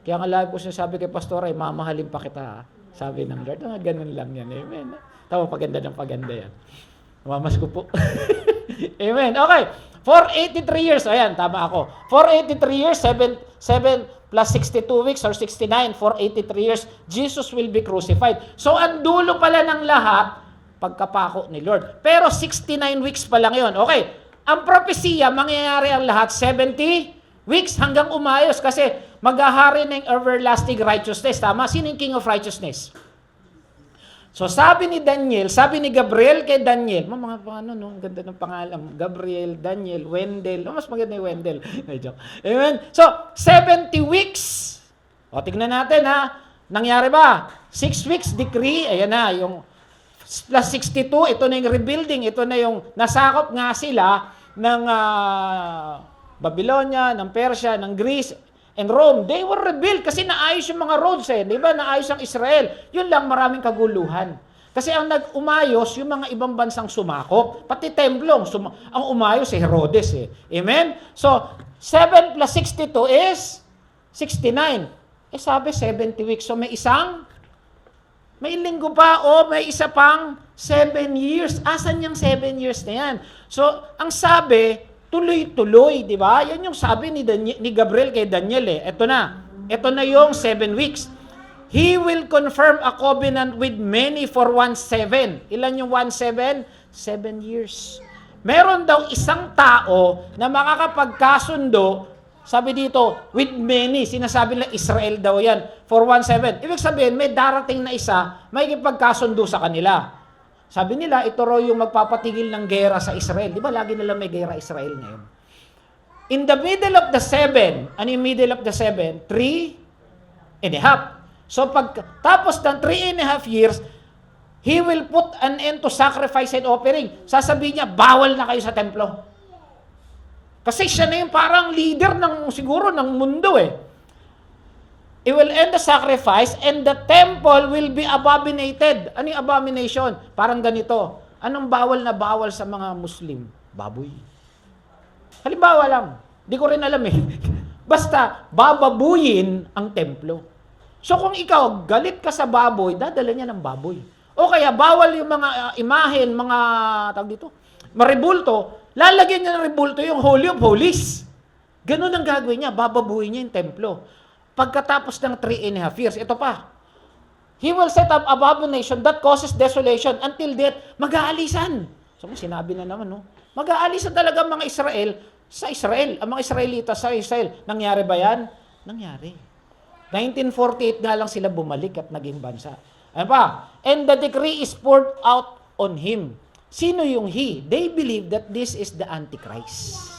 Kaya nga lagi ko sinasabi kay Pastor ay, mamahalin pa kita. Sabi ng Lord, ganun lang yan. Amen. Tama, paganda ng paganda yan. Mamas ko po. Amen. Okay. For 83 years, ayan, tama ako. For 83 years, 7 plus 62 weeks or 69, for 83 years, Jesus will be crucified. So, ang dulo pala ng lahat, pagkapako ni Lord. Pero 69 weeks pa lang yun. Okay. Ang propesya, mangyayari ang lahat 70 weeks hanggang umayos kasi maghahari ng everlasting righteousness. Tama? Sino yung King of Righteousness? So sabi ni Daniel, sabi ni Gabriel kay Daniel, mga ang ganda ng pangalan. Gabriel, Daniel, Wendell. Mas maganda yung Wendell. Amen? So, 70 weeks. O, tignan natin ha. Nangyari ba? 6 weeks decree. Ayan na, yung plus 62, ito na yung rebuilding. Ito na yung nasakop nga sila ng Babylonia, ng Persia, ng Greece, and Rome. They were rebuilt kasi naayos yung mga roads eh. Di ba? Naayos ang Israel. Yun lang, maraming kaguluhan. Kasi ang nag-umayos, yung mga ibang bansang sumakop. Pati templong, ang umayos si Herodes eh. Amen? So, 7 plus 62 is 69. Sabi 70 weeks. So, may linggo pa o may isa pang 7 years. Asan yung 7 years na yan? So, ang sabi, tuloy-tuloy, di ba? Yan yung sabi ni Gabriel kay Daniel eh. Ito na yung 7 weeks. He will confirm a covenant with many for 1/7. Ilan yung 1/7? 7 years. Meron daw isang tao na makakapagkasundo, sabi dito, with many. Sinasabi nila Israel daw yan, for 1/7. Ibig sabihin, may darating na isa, may ipagkasundo sa kanila. Sabi nila, ito raw yung magpapatigil ng gera sa Israel. Di ba lagi nila may gera Israel ngayon? In the middle of the 7, ano yung middle of the 7? 3.5. So tapos ng 3.5 years, He will put an end to sacrifice and offering. Sasabihin niya, bawal na kayo sa templo. Kasi siya na yung parang leader siguro ng mundo eh. It will end the sacrifice and the temple will be abominated. Ano yung abomination? Parang ganito. Anong bawal na bawal sa mga Muslim? Baboy. Halimbawa lang. Di ko rin alam eh. Basta, bababuyin ang templo. So kung ikaw, galit ka sa baboy, dadala niya ng baboy. O kaya, bawal yung mga imahen, mga, tawag dito, maribulto, lalagyan niya ng ribulto yung Holy of Holies. Ganun ang gagawin niya, bababuhin niya yung templo. Pagkatapos ng 3.5 years, ito pa, He will set up abomination that causes desolation until death. Mag-aalisan. So, sinabi na naman, no? Mag-aalisan talaga ang mga Israel sa Israel. Ang mga Israelita sa Israel. Nangyari ba yan? Nangyari. 1948 nga lang sila bumalik at naging bansa. Ano pa? And the decree is poured out on him. Sino yung he? They believe that this is the Antichrist.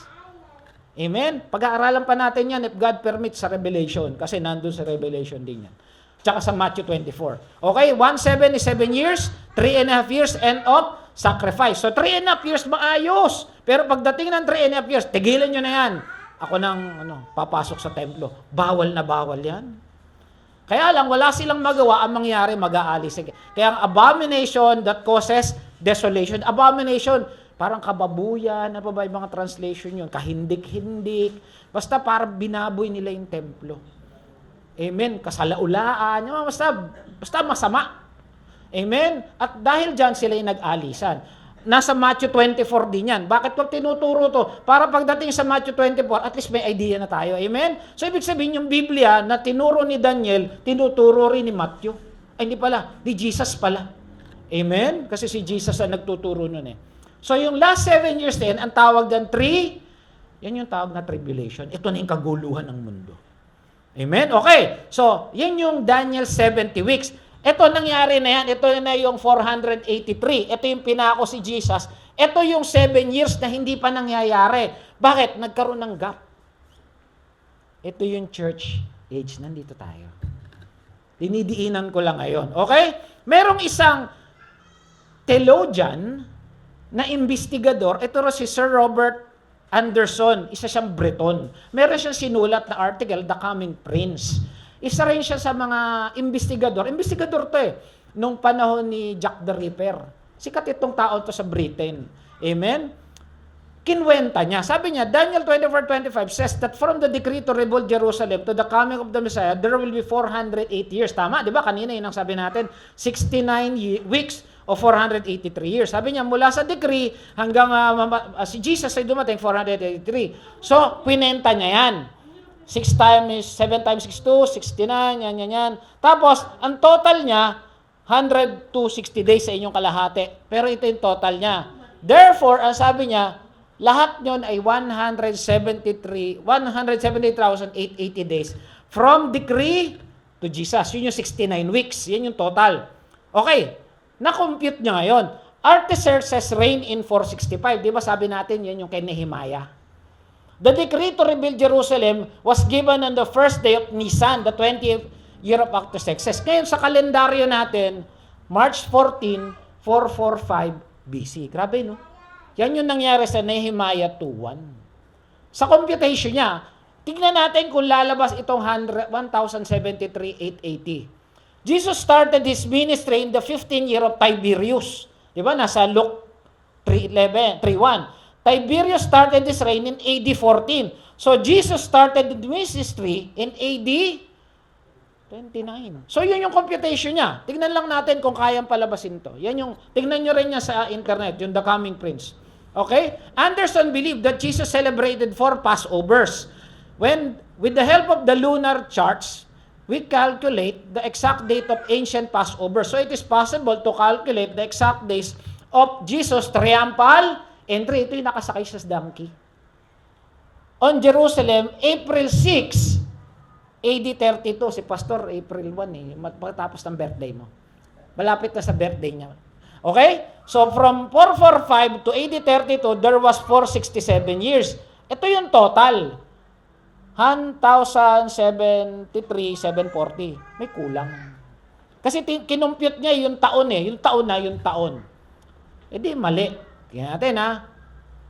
Amen? Pag-aaralan pa natin yan if God permits sa Revelation. Kasi nandun sa Revelation din yan. Tsaka sa Matthew 24. Okay, 1/7 is 7 years, 3.5 years, end of sacrifice. So 3.5 years maayos. Pero pagdating ng 3.5 years, tigilan nyo na yan. Ako nang papasok sa templo. Bawal na bawal yan. Kaya lang, wala silang magawa. Ang mangyari, mag-aalis. Kaya ang abomination that causes desolation. Abomination, parang kababuyan. Ano pa ba yung mga translation yun? Kahindik-hindik. Basta parang binaboy nila yung templo. Amen. Kasalaulaan. Basta masama. Amen. At dahil dyan sila yung nag-alisan. Nasa Matthew 24 din yan. Bakit ko tinuturo to? Para pagdating sa Matthew 24, at least may idea na tayo. Amen. So ibig sabihin yung Biblia na tinuro ni Daniel, tinuturo rin ni Matthew. Ay hindi pala, ni Jesus pala. Amen. Kasi si Jesus ang nagtuturo nun eh. So yung last 7 years din, ang tawag dyan 3, yan yung tawag na tribulation. Ito na yung kaguluhan ng mundo. Amen? Okay. So, yan yung Daniel 70 weeks. Ito nangyari na yan. Ito na yung 483. Ito yung pinako si Jesus. Ito yung 7 years na hindi pa nangyayari. Bakit? Nagkaroon ng gap. Ito yung church age. Nandito tayo. Dinidiinan ko lang ngayon. Okay? Merong isang theologian na investigador. Ito rin si Sir Robert Anderson, isa siyang Breton. Meron siyang sinulat na article, The Coming Prince. Isa rin siya sa mga investigador. Investigador to eh. Nung panahon ni Jack the Ripper. Sikat itong tao to sa Britain. Amen? Kinwenta niya. Sabi niya, Daniel 24:25 says that from the decree to rebuild Jerusalem to the coming of the Messiah, there will be 408 years. Tama, di ba? Kanina yun ang sabi natin. 69 weeks o 483 years. Sabi niya, mula sa decree hanggang si Jesus ay dumating 483. So, kwinenta niya yan. 7 times 6, 69, yan. Tapos, ang total niya, 160 days sa inyong kalahati. Pero ito yung total niya. Therefore, ang sabi niya, lahat nyon ay 178,880 days from decree to Jesus. Yun yung 69 weeks. Yan yung total. Okay. Na-compute niya ngayon. Artaxerxes reigned in 465. Di ba sabi natin, yan yung kay Nehemiah. The decree to rebuild Jerusalem was given on the first day of Nisan, the 20th year of Artaxerxes. Ngayon sa kalendaryo natin, March 14, 445 BC. Grabe, no? Yan yung nangyari sa Nehemiah 2:1. Sa computation niya, tignan natin kung lalabas itong 1,073,880. Jesus started his ministry in the 15th year of Tiberius. Di ba? Nasa Luke 3:1. Tiberius started his reign in AD 14. So, Jesus started the ministry in AD 29. So, yun yung computation niya. Tignan lang natin kung kayang palabasin to. Yan yung, tignan nyo rin niya sa internet, yung The Coming Prince. Okay? Anderson believed that Jesus celebrated 4 Passovers. When, with the help of the lunar charts, we calculate the exact date of ancient Passover. So it is possible to calculate the exact days of Jesus' triumphal entry. Ito yung nakasakay sa donkey. On Jerusalem, April 6, AD 32. Si Pastor, April 1 eh. Pagkatapos ng birthday mo. Malapit na sa birthday niya. Okay? So from 445 to AD 32, there was 467 years. Ito yung total. 1,073,740. May kulang. Kasi kinumpute niya yung taon eh. Yung taon na, yung taon. E di, mali. Kaya natin ha.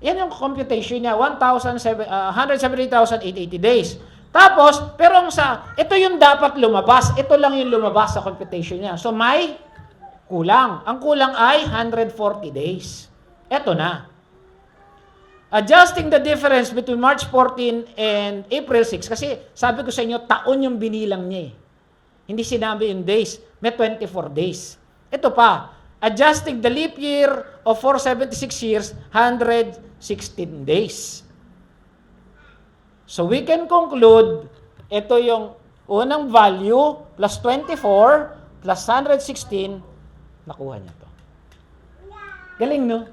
Yan yung computation niya. 178,880 days. Tapos, pero ito yung dapat lumabas. Ito lang yung lumabas sa computation niya. So, may kulang. Ang kulang ay 140 days. Ito na. Adjusting the difference between March 14 and April 6, kasi sabi ko sa inyo, taon yung binilang niya eh. Hindi sinabi yung days, may 24 days. Ito pa, adjusting the leap year of 476 years, 116 days. So we can conclude, ito yung unang value, plus 24, plus 116, nakuha niya to. Galing, no?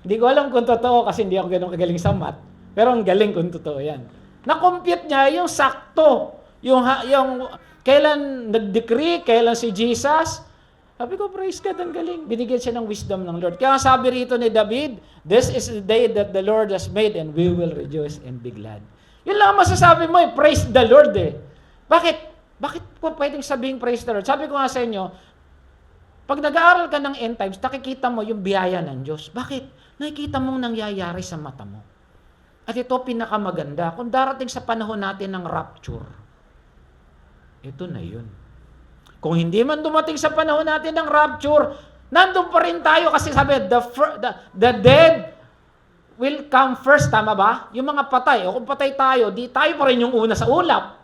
Hindi ko alam kung totoo kasi hindi ako ganun kagaling sa math. Pero ang galing kung totoo yan. Na-compute niya yung sakto. Yung kailan nag-decree, kailan si Jesus. Sabi ko, praise God, ang galing. Binigyan siya ng wisdom ng Lord. Kaya sabi rito ni David, this is the day that the Lord has made and we will rejoice and be glad. Yun lang masasabi mo, praise the Lord eh. Bakit? Bakit po pwedeng sabihin praise the Lord? Sabi ko nga sa inyo, pag nag-aaral ka ng end times, nakikita mo yung biyaya ng Diyos. Bakit? Nakikita mong nangyayari sa mata mo. At ito pinakamaganda, kung darating sa panahon natin ng rapture, ito na yun. Kung hindi man dumating sa panahon natin ng rapture, nandun pa rin tayo kasi sabi, the dead will come first, tama ba? Yung mga patay, o kung patay tayo, di tayo pa rin yung una sa ulap.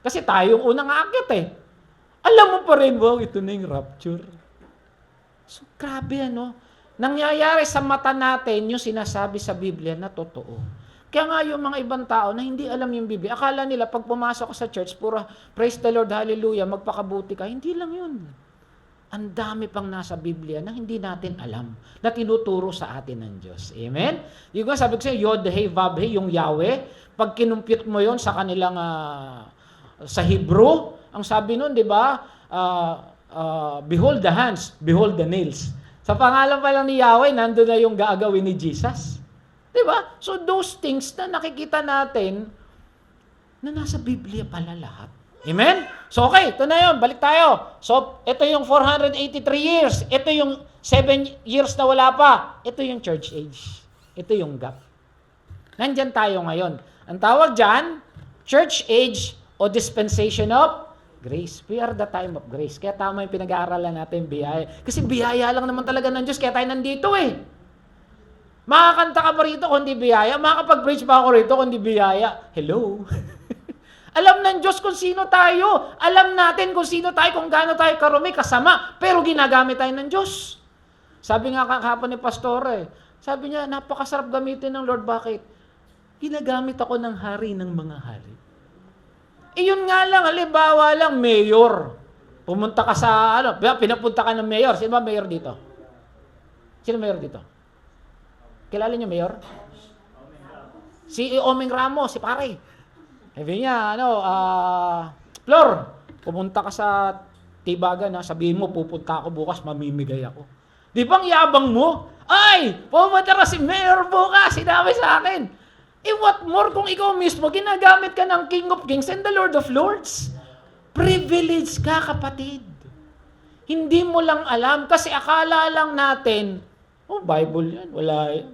Kasi tayo yung unang aakyat eh. Alam mo pa rin, wow, ito na yung rapture. So, grabe ano. Nangyayari sa mata natin yung sinasabi sa Biblia na totoo. Kaya nga yung mga ibang tao na hindi alam yung Biblia, akala nila pag pumasok ka sa church, puro praise the Lord, hallelujah, magpakabuti ka. Hindi lang yun. Ang dami pang nasa Biblia na hindi natin alam, na tinuturo sa atin ng Diyos. Amen? Yung nga sabi ko sa'yo, Yod-Heh, Vav-Heh, yung Yahweh, pag kinumpute mo yon sa kanilang, sa Hebrew, ang sabi nun, di ba, behold the hands, behold the nails. Sa pangalan pa lang ni Yahweh, nandun na yung gagawin ni Jesus. Di ba? So those things na nakikita natin, na nasa Biblia pala lahat. Amen? So okay, ito na yun. Balik tayo. So ito yung 483 years. Ito yung 7 years na wala pa. Ito yung church age. Ito yung gap. Nandyan tayo ngayon. Ang tawag dyan, church age o dispensation of grace. We are the time of grace. Kaya tama yung pinag-aaralan natin, biyaya. Kasi biyaya lang naman talaga ng Diyos, kaya tayo nandito eh. Makakanta ka ba rito kung di biyaya? Makakapag-preach ba ako rito kung di biyaya? Hello? Alam ng Diyos kung sino tayo. Alam natin kung sino tayo, kung gaano tayo karumi, kasama. Pero ginagamit tayo ng Diyos. Sabi nga kahapon ni Pastor sabi niya, napakasarap gamitin ng Lord. Bakit? Ginagamit ako ng hari ng mga hari. Yun nga lang, halimbawa lang, mayor. Pumunta ka sa, pinapunta ka ng mayor. Sino ba mayor dito? Sino mayor dito? Kilala niyo mayor? Si Omeng Ramos, si pare. Sabi niya, Flor, pumunta ka sa Tibagan, sabihin mo, pupunta ako bukas, mamimigay ako. Di bang yabang mo? Ay, pumunta ka si mayor bukas, sinabi sa akin. What more kung ikaw mismo, ginagamit ka ng King of Kings and the Lord of Lords? Privilege ka, kapatid. Hindi mo lang alam, kasi akala lang natin, Bible yan, wala yan.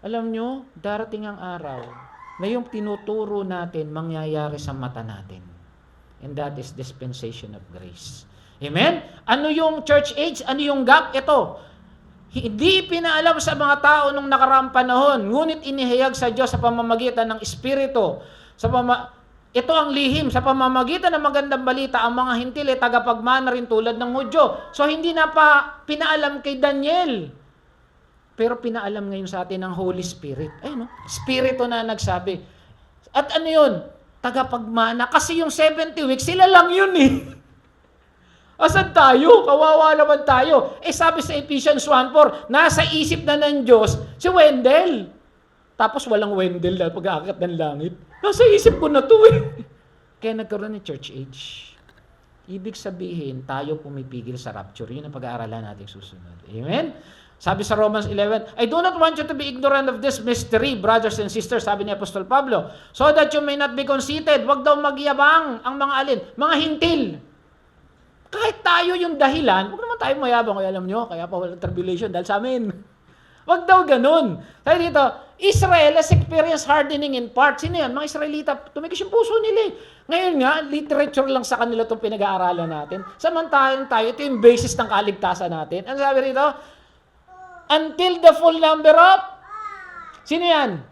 Alam nyo, darating ang araw na yung tinuturo natin mangyayari sa mata natin. And that is dispensation of grace. Amen? Ano yung church age? Ano yung gap? Ito. Hindi pinaalam sa mga tao nung nakaraang panahon, ngunit inihayag sa Diyos sa pamamagitan ng Espiritu. Ito ang lihim, sa pamamagitan ng magandang balita, ang mga hintil ay tagapagmana rin tulad ng Hudyo. So hindi na pa pinaalam kay Daniel. Pero pinaalam ngayon sa atin ng Holy Spirit. Spirito na nagsabi. At ano yun? Tagapagmana. Kasi yung 70 weeks, sila lang yun eh. Asan tayo? Kawawa naman tayo. Sabi sa Ephesians 1:4, nasa isip na ng Diyos si Wendell. Tapos walang Wendell dahil pag-aakyat ng langit. Nasa isip ko na to eh. Kaya nagkaroon ng church age. Ibig sabihin, tayo pumipigil sa rapture. Yun ang pag-aaralan natin susunod. Amen? Sabi sa Romans 11, I do not want you to be ignorant of this mystery, brothers and sisters, sabi ni Apostol Pablo, so that you may not be conceited. Wag daw magyabang ang mga alin, mga hintil. Kahit tayo yung dahilan, huwag naman tayo mayabang, kaya alam nyo, kaya pa walang tribulation dahil sa amin. Huwag daw ganun. Sabi dito, Israel has experienced hardening in part. Sino yan? Mga Israelita, tumikis yung puso nila. Ngayon nga, literature lang sa kanila itong pinag-aaralan natin. Samantahan tayo, ito yung basis ng kaligtasan natin. Ano sabi rito? Until the full number of? Sino yan?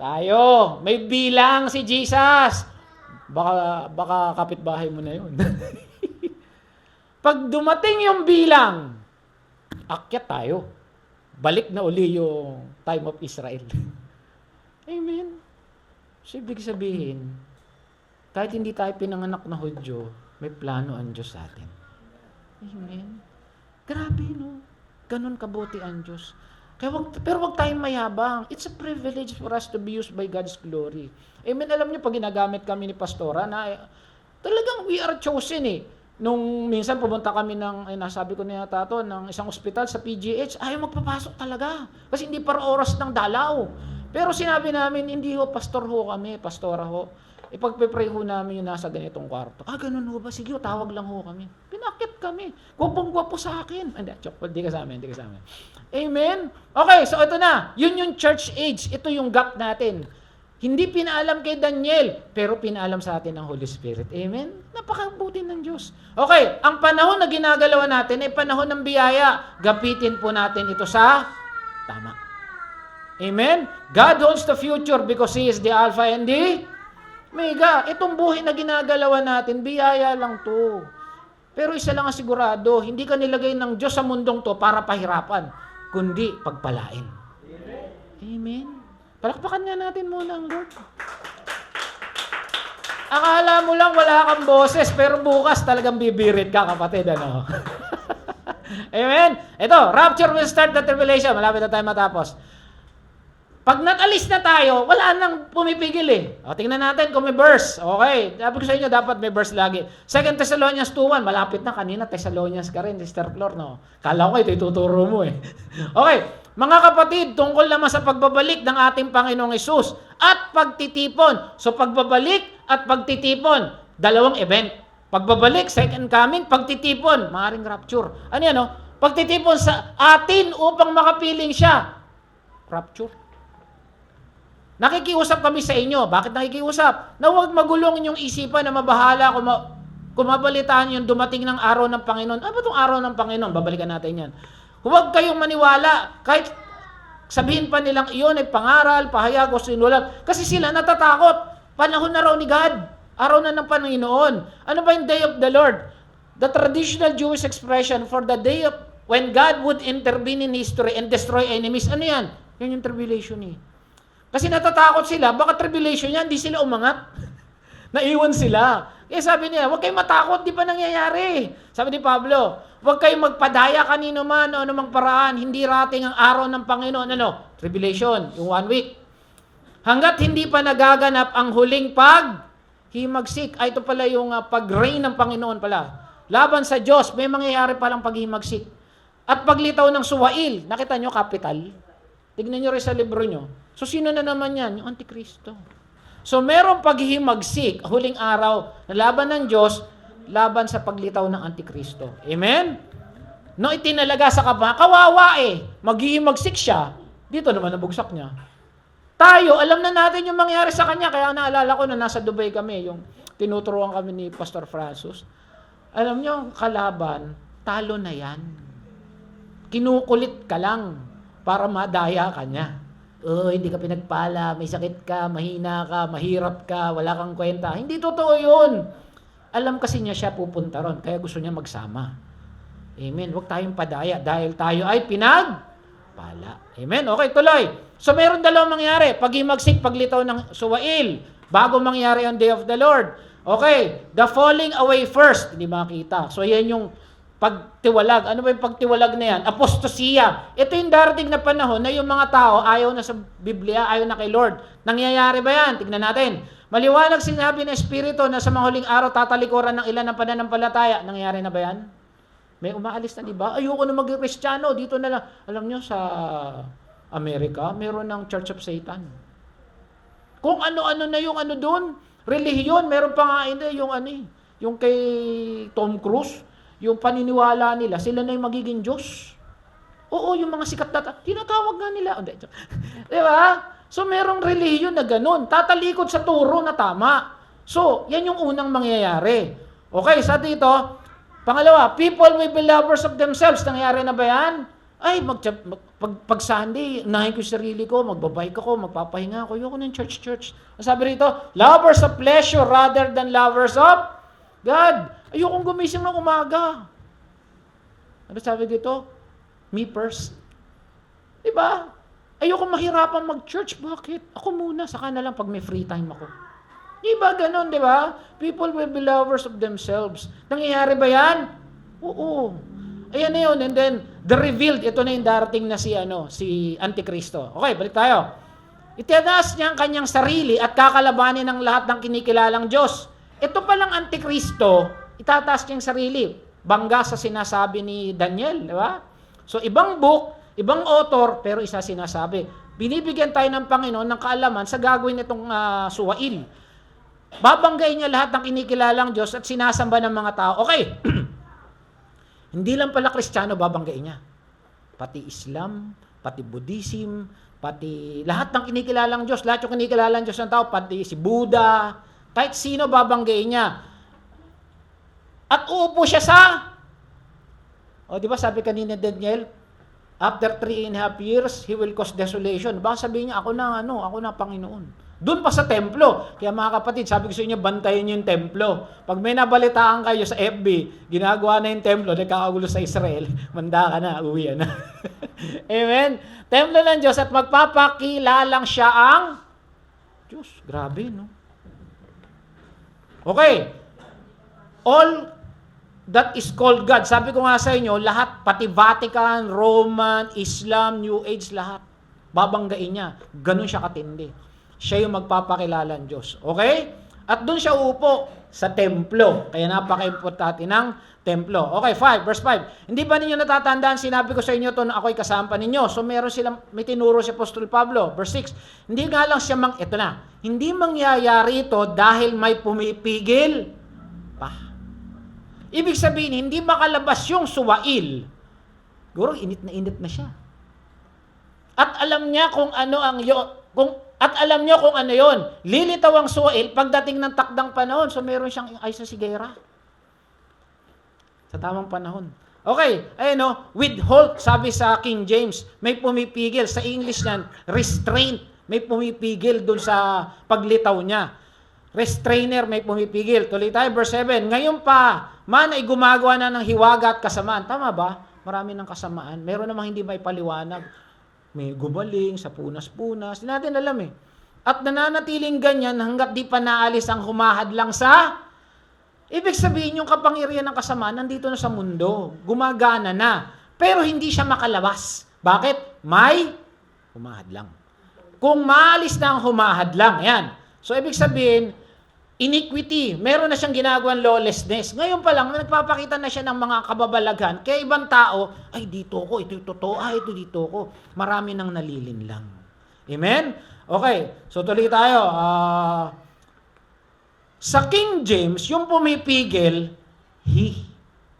Tayo. May bilang si Jesus. Baka kapitbahay mo na yun. Pag dumating yung bilang, akyat tayo. Balik na uli yung time of Israel. Amen. So, ibig sabihin, kahit hindi tayo pinanganak na Hudyo, may plano ang Diyos sa atin. Amen. Grabe, no? Ganun kabuti ang Diyos. Pero wag tayong mayabang. It's a privilege for us to be used by God's glory. Amen. Alam niyo, pag ginagamit kami ni Pastora, talagang we are chosen eh. Nung minsan pumunta kami nasabi ko niya tato, ng isang ospital sa PGH, ayaw magpapasok talaga. Kasi hindi para oras ng dalaw. Pero sinabi namin, hindi ho, pastor ho kami, pastora ho. Ipagpe-pray ho namin yung nasa ganitong kwarto. Ganun ho ba? Sige, tawag lang ho kami. Pinakit kami. Gwapong-gwapo sa akin. Hindi ka sa amin. Amen? Okay, so ito na. Yun yung church age. Ito yung gap natin. Hindi pinaalam kay Daniel, pero pinaalam sa atin ng Holy Spirit. Amen? Napakabuti ng Diyos. Okay, ang panahon na ginagalawan natin ay panahon ng biyaya. Gapitin po natin ito sa tama. Amen? God holds the future because He is the Alpha and the Omega. Itong buhay na ginagalawan natin, biyaya lang to. Pero isa lang ang sigurado, hindi ka nilagay ng Diyos sa mundong to para pahirapan, kundi pagpalain. Amen? Palakpakan nga natin muna ang Lord. Akala mo lang wala kang boses, pero bukas talagang bibirit ka, kapatid. Ano? Amen? Ito, rapture will start the tribulation. Malapit na tayo matapos. Pag natalis na tayo, wala nang pumipigil eh. Tingnan natin kung may verse. Okay. Sabi ko sa inyo, dapat may verse lagi. 2 Thessalonians 2:1. Malapit na kanina. Thessalonians ka rin, Sister Flor, no? Kala ko ito ituturo mo eh. Okay. Mga kapatid, tungkol naman sa pagbabalik ng ating Panginoong Hesus at pagtitipon. So pagbabalik at pagtitipon, dalawang event. Pagbabalik, second coming, pagtitipon, maaaring rapture. Ano yan, no? Pagtitipon sa atin upang makapiling siya. Rapture. Nakikiusap kami sa inyo. Bakit nakikiusap? Na huwag magulong inyong isipan na mabahala kung mabalitaan yung dumating ng araw ng Panginoon. Ano ba itong araw ng Panginoon? Babalikan natin yan. Huwag kayong maniwala. Kahit sabihin pa nilang iyon ay pangaral, pahayag o sinulat. Kasi sila natatakot. Panahon na raw ni God. Araw na ng Panginoon. Ano ba yung day of the Lord? The traditional Jewish expression for the day of when God would intervene in history and destroy enemies. Ano yan? Yan yung tribulation eh. Kasi natatakot sila, baka tribulation yan, hindi sila umangat. Naiwan sila. Kaya sabi niya, huwag kayong matakot, di pa nangyayari. Sabi ni Pablo, huwag kayong magpadaya kanino man o anumang paraan, hindi rating ang araw ng Panginoon. Ano? Tribulation, yung 1 week. Hanggat hindi pa nagaganap ang huling paghimagsik. Ito pala yung pag-reign ng Panginoon pala. Laban sa Diyos, may mangyayari palang paghimagsik. At paglitaw ng suwail, nakita nyo, capital? Tignan nyo rin sa libro nyo. So, sino na naman yan? Yung Antikristo. So, merong paghihimagsik, huling araw, na laban ng Diyos, laban sa paglitaw ng Antikristo. Amen? No, itinalaga sa kawawa eh. Maghihimagsik siya. Dito naman nabugsak niya. Tayo, alam na natin yung mangyari sa kanya. Kaya naalala ko na nasa Dubai kami, yung tinuturuan kami ni Pastor Francis. Alam nyo, ang kalaban, talo na yan. Kinukulit ka lang para madaya ka niya. Hindi ka pinagpala, may sakit ka, mahina ka, mahirap ka, wala kang kwenta. Hindi totoo yun. Alam kasi niya siya pupunta ron, kaya gusto niya magsama. Amen. Huwag tayong padaya dahil tayo ay pinagpala. Amen. Okay, tuloy. So meron dalawang mangyari. Paghimagsik, paglitaw ng suwail, bago mangyari ang day of the Lord. Okay, the falling away first, hindi makita. So yan yung pagtiwalag. Ano ba yung pagtiwalag na yan? Apostasiya. Ito yung darating na panahon na yung mga tao ayaw na sa Biblia, ayaw na kay Lord. Nangyayari ba yan? Tignan natin. Maliwanag sinabi ng Espiritu na sa mga huling araw tatalikuran ng ilan ng pananampalataya. Nangyayari na ba yan? May umaalis na, di ba? Ayoko na mag-Kristiyano. Dito na lang. Alam nyo, sa Amerika, meron ng Church of Satan. Kung ano-ano na yung ano doon, relihiyon, meron pa nga yung kay Tom Cruise, yung paniniwala nila, sila na yung magiging Diyos. Oo, yung mga sikat na, tinatawag nga nila. Di ba? So, merong relihiyon na ganun. Tatalikod sa turo na tama. So, yan yung unang mangyayari. Okay, sa dito, pangalawa, people will be lovers of themselves. Nangyayari na ba yan? Ay, pag Sunday, unahin ko yung sarili ko, magbabike ako, magpapahinga ako, ayoko ng church. Sabi rito, lovers of pleasure rather than lovers of God. Ayokong gumising ng umaga. Ano sabi dito? Me first. Diba? Ayoko mahirapan mag-church. Bakit? Ako muna, saka na lang pag may free time ako. Di ba ganun, di ba? People will be lovers of themselves. Nangyayari ba yan? Oo. Ayan na yun. And then, the revealed, ito na yung darating na si Antikristo. Okay, balik tayo. Itinaas niya ang kanyang sarili at kakalabanin ng lahat ng kinikilalang Diyos. Ito palang Antikristo, itataas niya ang sarili. Bangga sa sinasabi ni Daniel, di ba? So, ibang book, ibang author, pero isa sinasabi. Binibigyan tayo ng Panginoon ng kaalaman sa gagawin nitong suwail. Babanggain niya lahat ng kinikilalang Diyos at sinasamba ng mga tao. Okay. Hindi lang pala Kristiyano babanggain niya. Pati Islam, pati Buddhism, pati lahat ng kinikilalang Diyos, lahat yung kinikilalang Diyos ng tao, pati si Buddha, kahit sino babanggain niya. At uupo siya sa, di ba sabi kanina Daniel, after 3.5 years, he will cause desolation. Baka sabihin niya, ako na Panginoon. Doon pa sa templo. Kaya mga kapatid, sabi ko sa inyo, bantayan niyo yung templo. Pag may nabalitaan kayo sa FB, ginagawa na yung templo, nagkakagulo sa Israel, manda ka na, uwi na. Amen? Templo ng Diyos at magpapakilalang siya ang Diyos. Grabe, no? Okay. All that is called God. Sabi ko nga sa inyo, lahat, pati Vatican, Roman, Islam, New Age, lahat, babanggain niya. Ganun siya katindi. Siya yung magpapakilala ng Diyos. Okay? At doon siya uupo sa templo. Kaya napaka-importante ng templo. Okay, verse 5. Hindi ba ninyo natatandaan, sinabi ko sa inyo ito na ako'y kasama ninyo. So may tinuro si Apostol Pablo. Verse 6. Hindi nga lang siya ito na. Hindi mangyayari ito dahil may pumipigil pa. Ibig sabihin, hindi makalabas yung suwail. Siguro, init na siya. At alam niya kung ano ang alam niyo kung ano yon. Lilitaw ang suwail pagdating ng takdang panahon. So meron siyang ay sa sigera. Sa tamang panahon. Okay, withhold, sabi sa King James, may pumipigil. Sa English nan, restraint, may pumipigil dun sa paglitaw niya. Restrainer, may pumipigil. Tuloy tayo, verse 7. Ngayon pa, man ay gumagawa na ng hiwaga at kasamaan. Tama ba? Marami ng kasamaan. Meron namang hindi may paliwanag. May gumaling, sa punas-punas. Hindi natin alam eh. At nananatiling ganyan hanggat di pa naalis ang humahadlang sa... Ibig sabihin, yung kapangyarihan ng kasamaan nandito na sa mundo. Gumagana na. Pero hindi siya makalabas. Bakit? May humahadlang. Kung maalis na ang humahadlang, yan. So, ibig sabihin, iniquity. Meron na siyang ginagawang lawlessness. Ngayon pa lang, nagpapakita na siya ng mga kababalaghan. Kaya ibang tao, ay dito ko, ito yung totoo, ito dito ko. Marami nang nalilinlang. Amen? Okay, so tuloy tayo. Sa King James, yung pumipigil, he.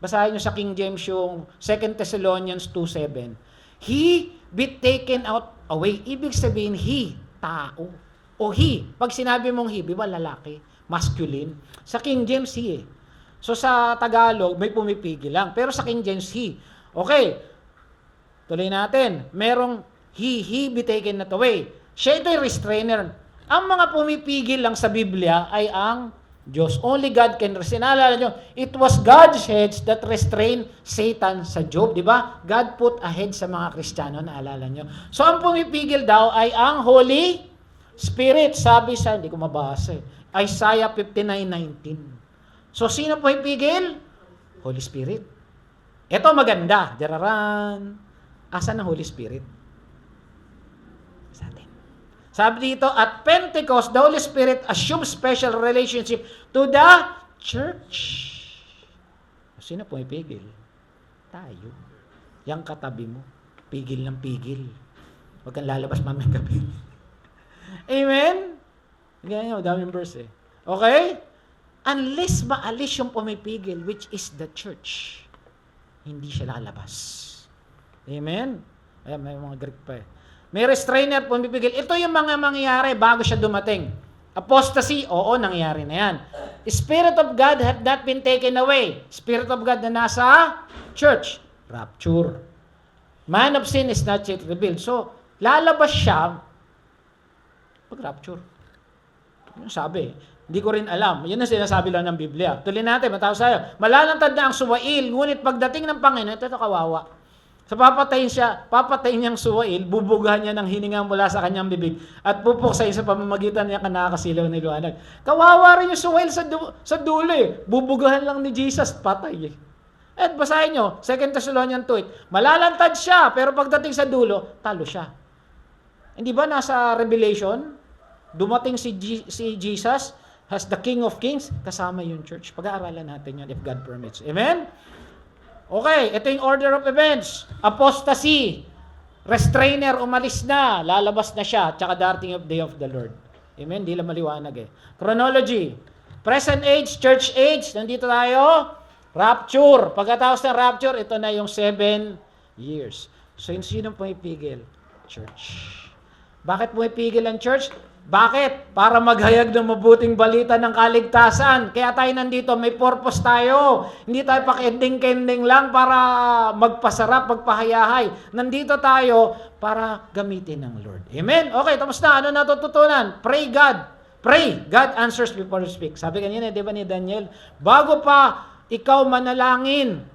Basahin nyo sa King James yung 2 Thessalonians 2:7. He be taken out away. Ibig sabihin, he, tao. O he. Pag sinabi mong he, biba lalaki? Masculine. Sa King James, he. So sa Tagalog, may pumipigil lang. Pero sa King James, he. Okay. Tuloy natin. Merong he be taken not away. Siya ito yung restrainer. Ang mga pumipigil lang sa Biblia ay ang Diyos. Only God can restrain. Naalala nyo, it was God's heads that restrained Satan sa Job. Di ba? God put a head sa mga Kristiyano. Naalala nyo. So ang pumipigil daw ay ang Holy Spirit. Sabi sa, hindi ko mabasa eh. Isaiah 59:19. So, sino po ipigil? Holy Spirit. Ito maganda. Dararan. Asan ang Holy Spirit? Sa atin. Sabi dito, at Pentecost, the Holy Spirit assumes special relationship to the church. Sino po ipigil? Tayo. Yang katabi mo. Pigil ng pigil. Huwag kang lalabas mamayang gabi. Amen? Ganyan, daming verse eh. Okay? Unless maalis yung pumipigil, which is the church, hindi siya lalabas. Amen? Ayan, may mga Greek pa eh. May restrainer, pumipigil. Ito yung mga mangyayari bago siya dumating. Apostasy, oo, nangyari na yan. Spirit of God had not been taken away. Spirit of God na nasa church. Rapture. Man of sin is not yet revealed. So, lalabas siya pag-rapture. Yung sabi, hindi ko rin alam. Yun ang sinasabi lang ng Biblia. Tuloy natin, matapos tayo. Malalantad na ang suwail, ngunit pagdating ng Panginoon, ito kawawa. So papatayin niyang suwail, bubugahan niya ng hininga mula sa kanyang bibig at pupuksain sa pamamagitan niya nakakasilaw ng liwanag. Kawawa rin yung suwail sa dulo eh. Bubugahan lang ni Jesus, patay eh. At basahin nyo, 2 Thessalonians 2:8, malalantad siya, pero pagdating sa dulo, talo siya. Hindi ba nasa Revelation, dumating si Jesus as the King of Kings, kasama yung church. Pag-aaralan natin yun if God permits. Amen? Okay, ito yung order of events. Apostasy. Restrainer, umalis na. Lalabas na siya. Tsaka darting of day of the Lord. Amen? Di lang maliwanag eh. Chronology. Present age, church age. Nandito tayo. Rapture. Pagkatapos ng rapture, ito na yung 7 years. So, sino pumipigil? Church. Bakit pumipigil ang church? Bakit? Para maghayag ng mabuting balita ng kaligtasan. Kaya tayo nandito, may purpose tayo. Hindi tayo pakending-kending lang para magpasarap, magpahayahay. Nandito tayo para gamitin ng Lord. Amen? Okay, tapos na. Ano natututunan? Pray God. Pray. God answers before you speak. Sabi kanina, di ba ni Daniel? Bago pa ikaw manalangin,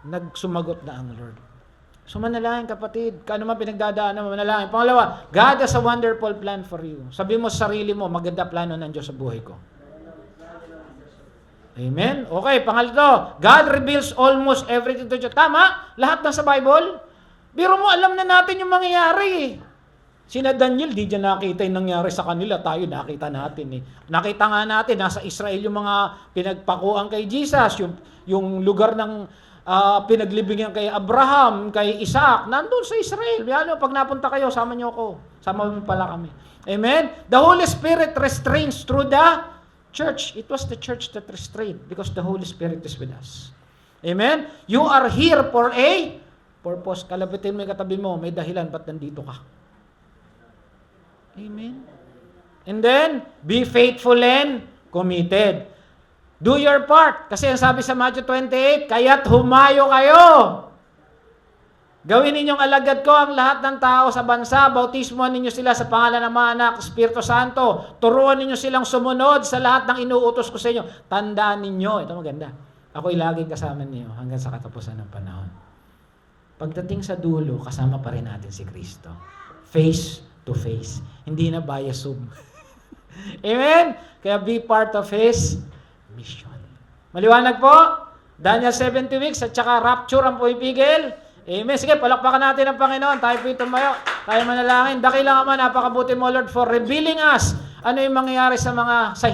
nagsumagot na ang Lord. So manalangin kapatid, kano man pinagdadaanan mo, manalangin. Pangalawa, God has a wonderful plan for you. Sabi mo sa sarili mo, maganda plano ng Diyos sa buhay ko. Amen? Okay, pangalito, God reveals almost everything to you. Tama? Lahat na sa Bible? Biro mo, alam na natin yung mangyayari. Sina Daniel, di dyan nakita yung nangyari sa kanila. Tayo nakita natin eh. Nakita nga natin, nasa Israel yung mga pinagpakuan kay Jesus, yung lugar ng pinaglibingan kay Abraham, kay Isaac, nandun sa Israel. Yan, pag napunta kayo, sama niyo ako. Sama mo pala kami. Amen? The Holy Spirit restrains through the church. It was the church that restrained because the Holy Spirit is with us. Amen? You are here for a purpose. Kalabitin mo yung katabi mo, may dahilan ba't nandito ka. Amen? And then, be faithful and committed. Do your part. Kasi ang sabi sa Matthew 28, kaya't humayo kayo. Gawin ninyong alagad ko ang lahat ng tao sa bansa. Bautismuhan ninyo sila sa pangalan ng Ama, Anak, Espiritu Santo. Turuan ninyo silang sumunod sa lahat ng inuutos ko sa inyo. Tandaan ninyo. Ito maganda. Ako'y laging kasama ninyo hanggang sa katapusan ng panahon. Pagdating sa dulo, kasama pa rin natin si Kristo. Face to face. Hindi na via Zoom. Amen? Kaya be part of His mission. Maliwanag po? Daniel 70 weeks at saka rapture ang pumipigil. Amen. Sige, palakpakan natin ang Panginoon. Tayo po tumayo. Tayo manalangin. Dakilang Ama, napakabuti mo, Lord, for revealing us ano yung mangyayari sa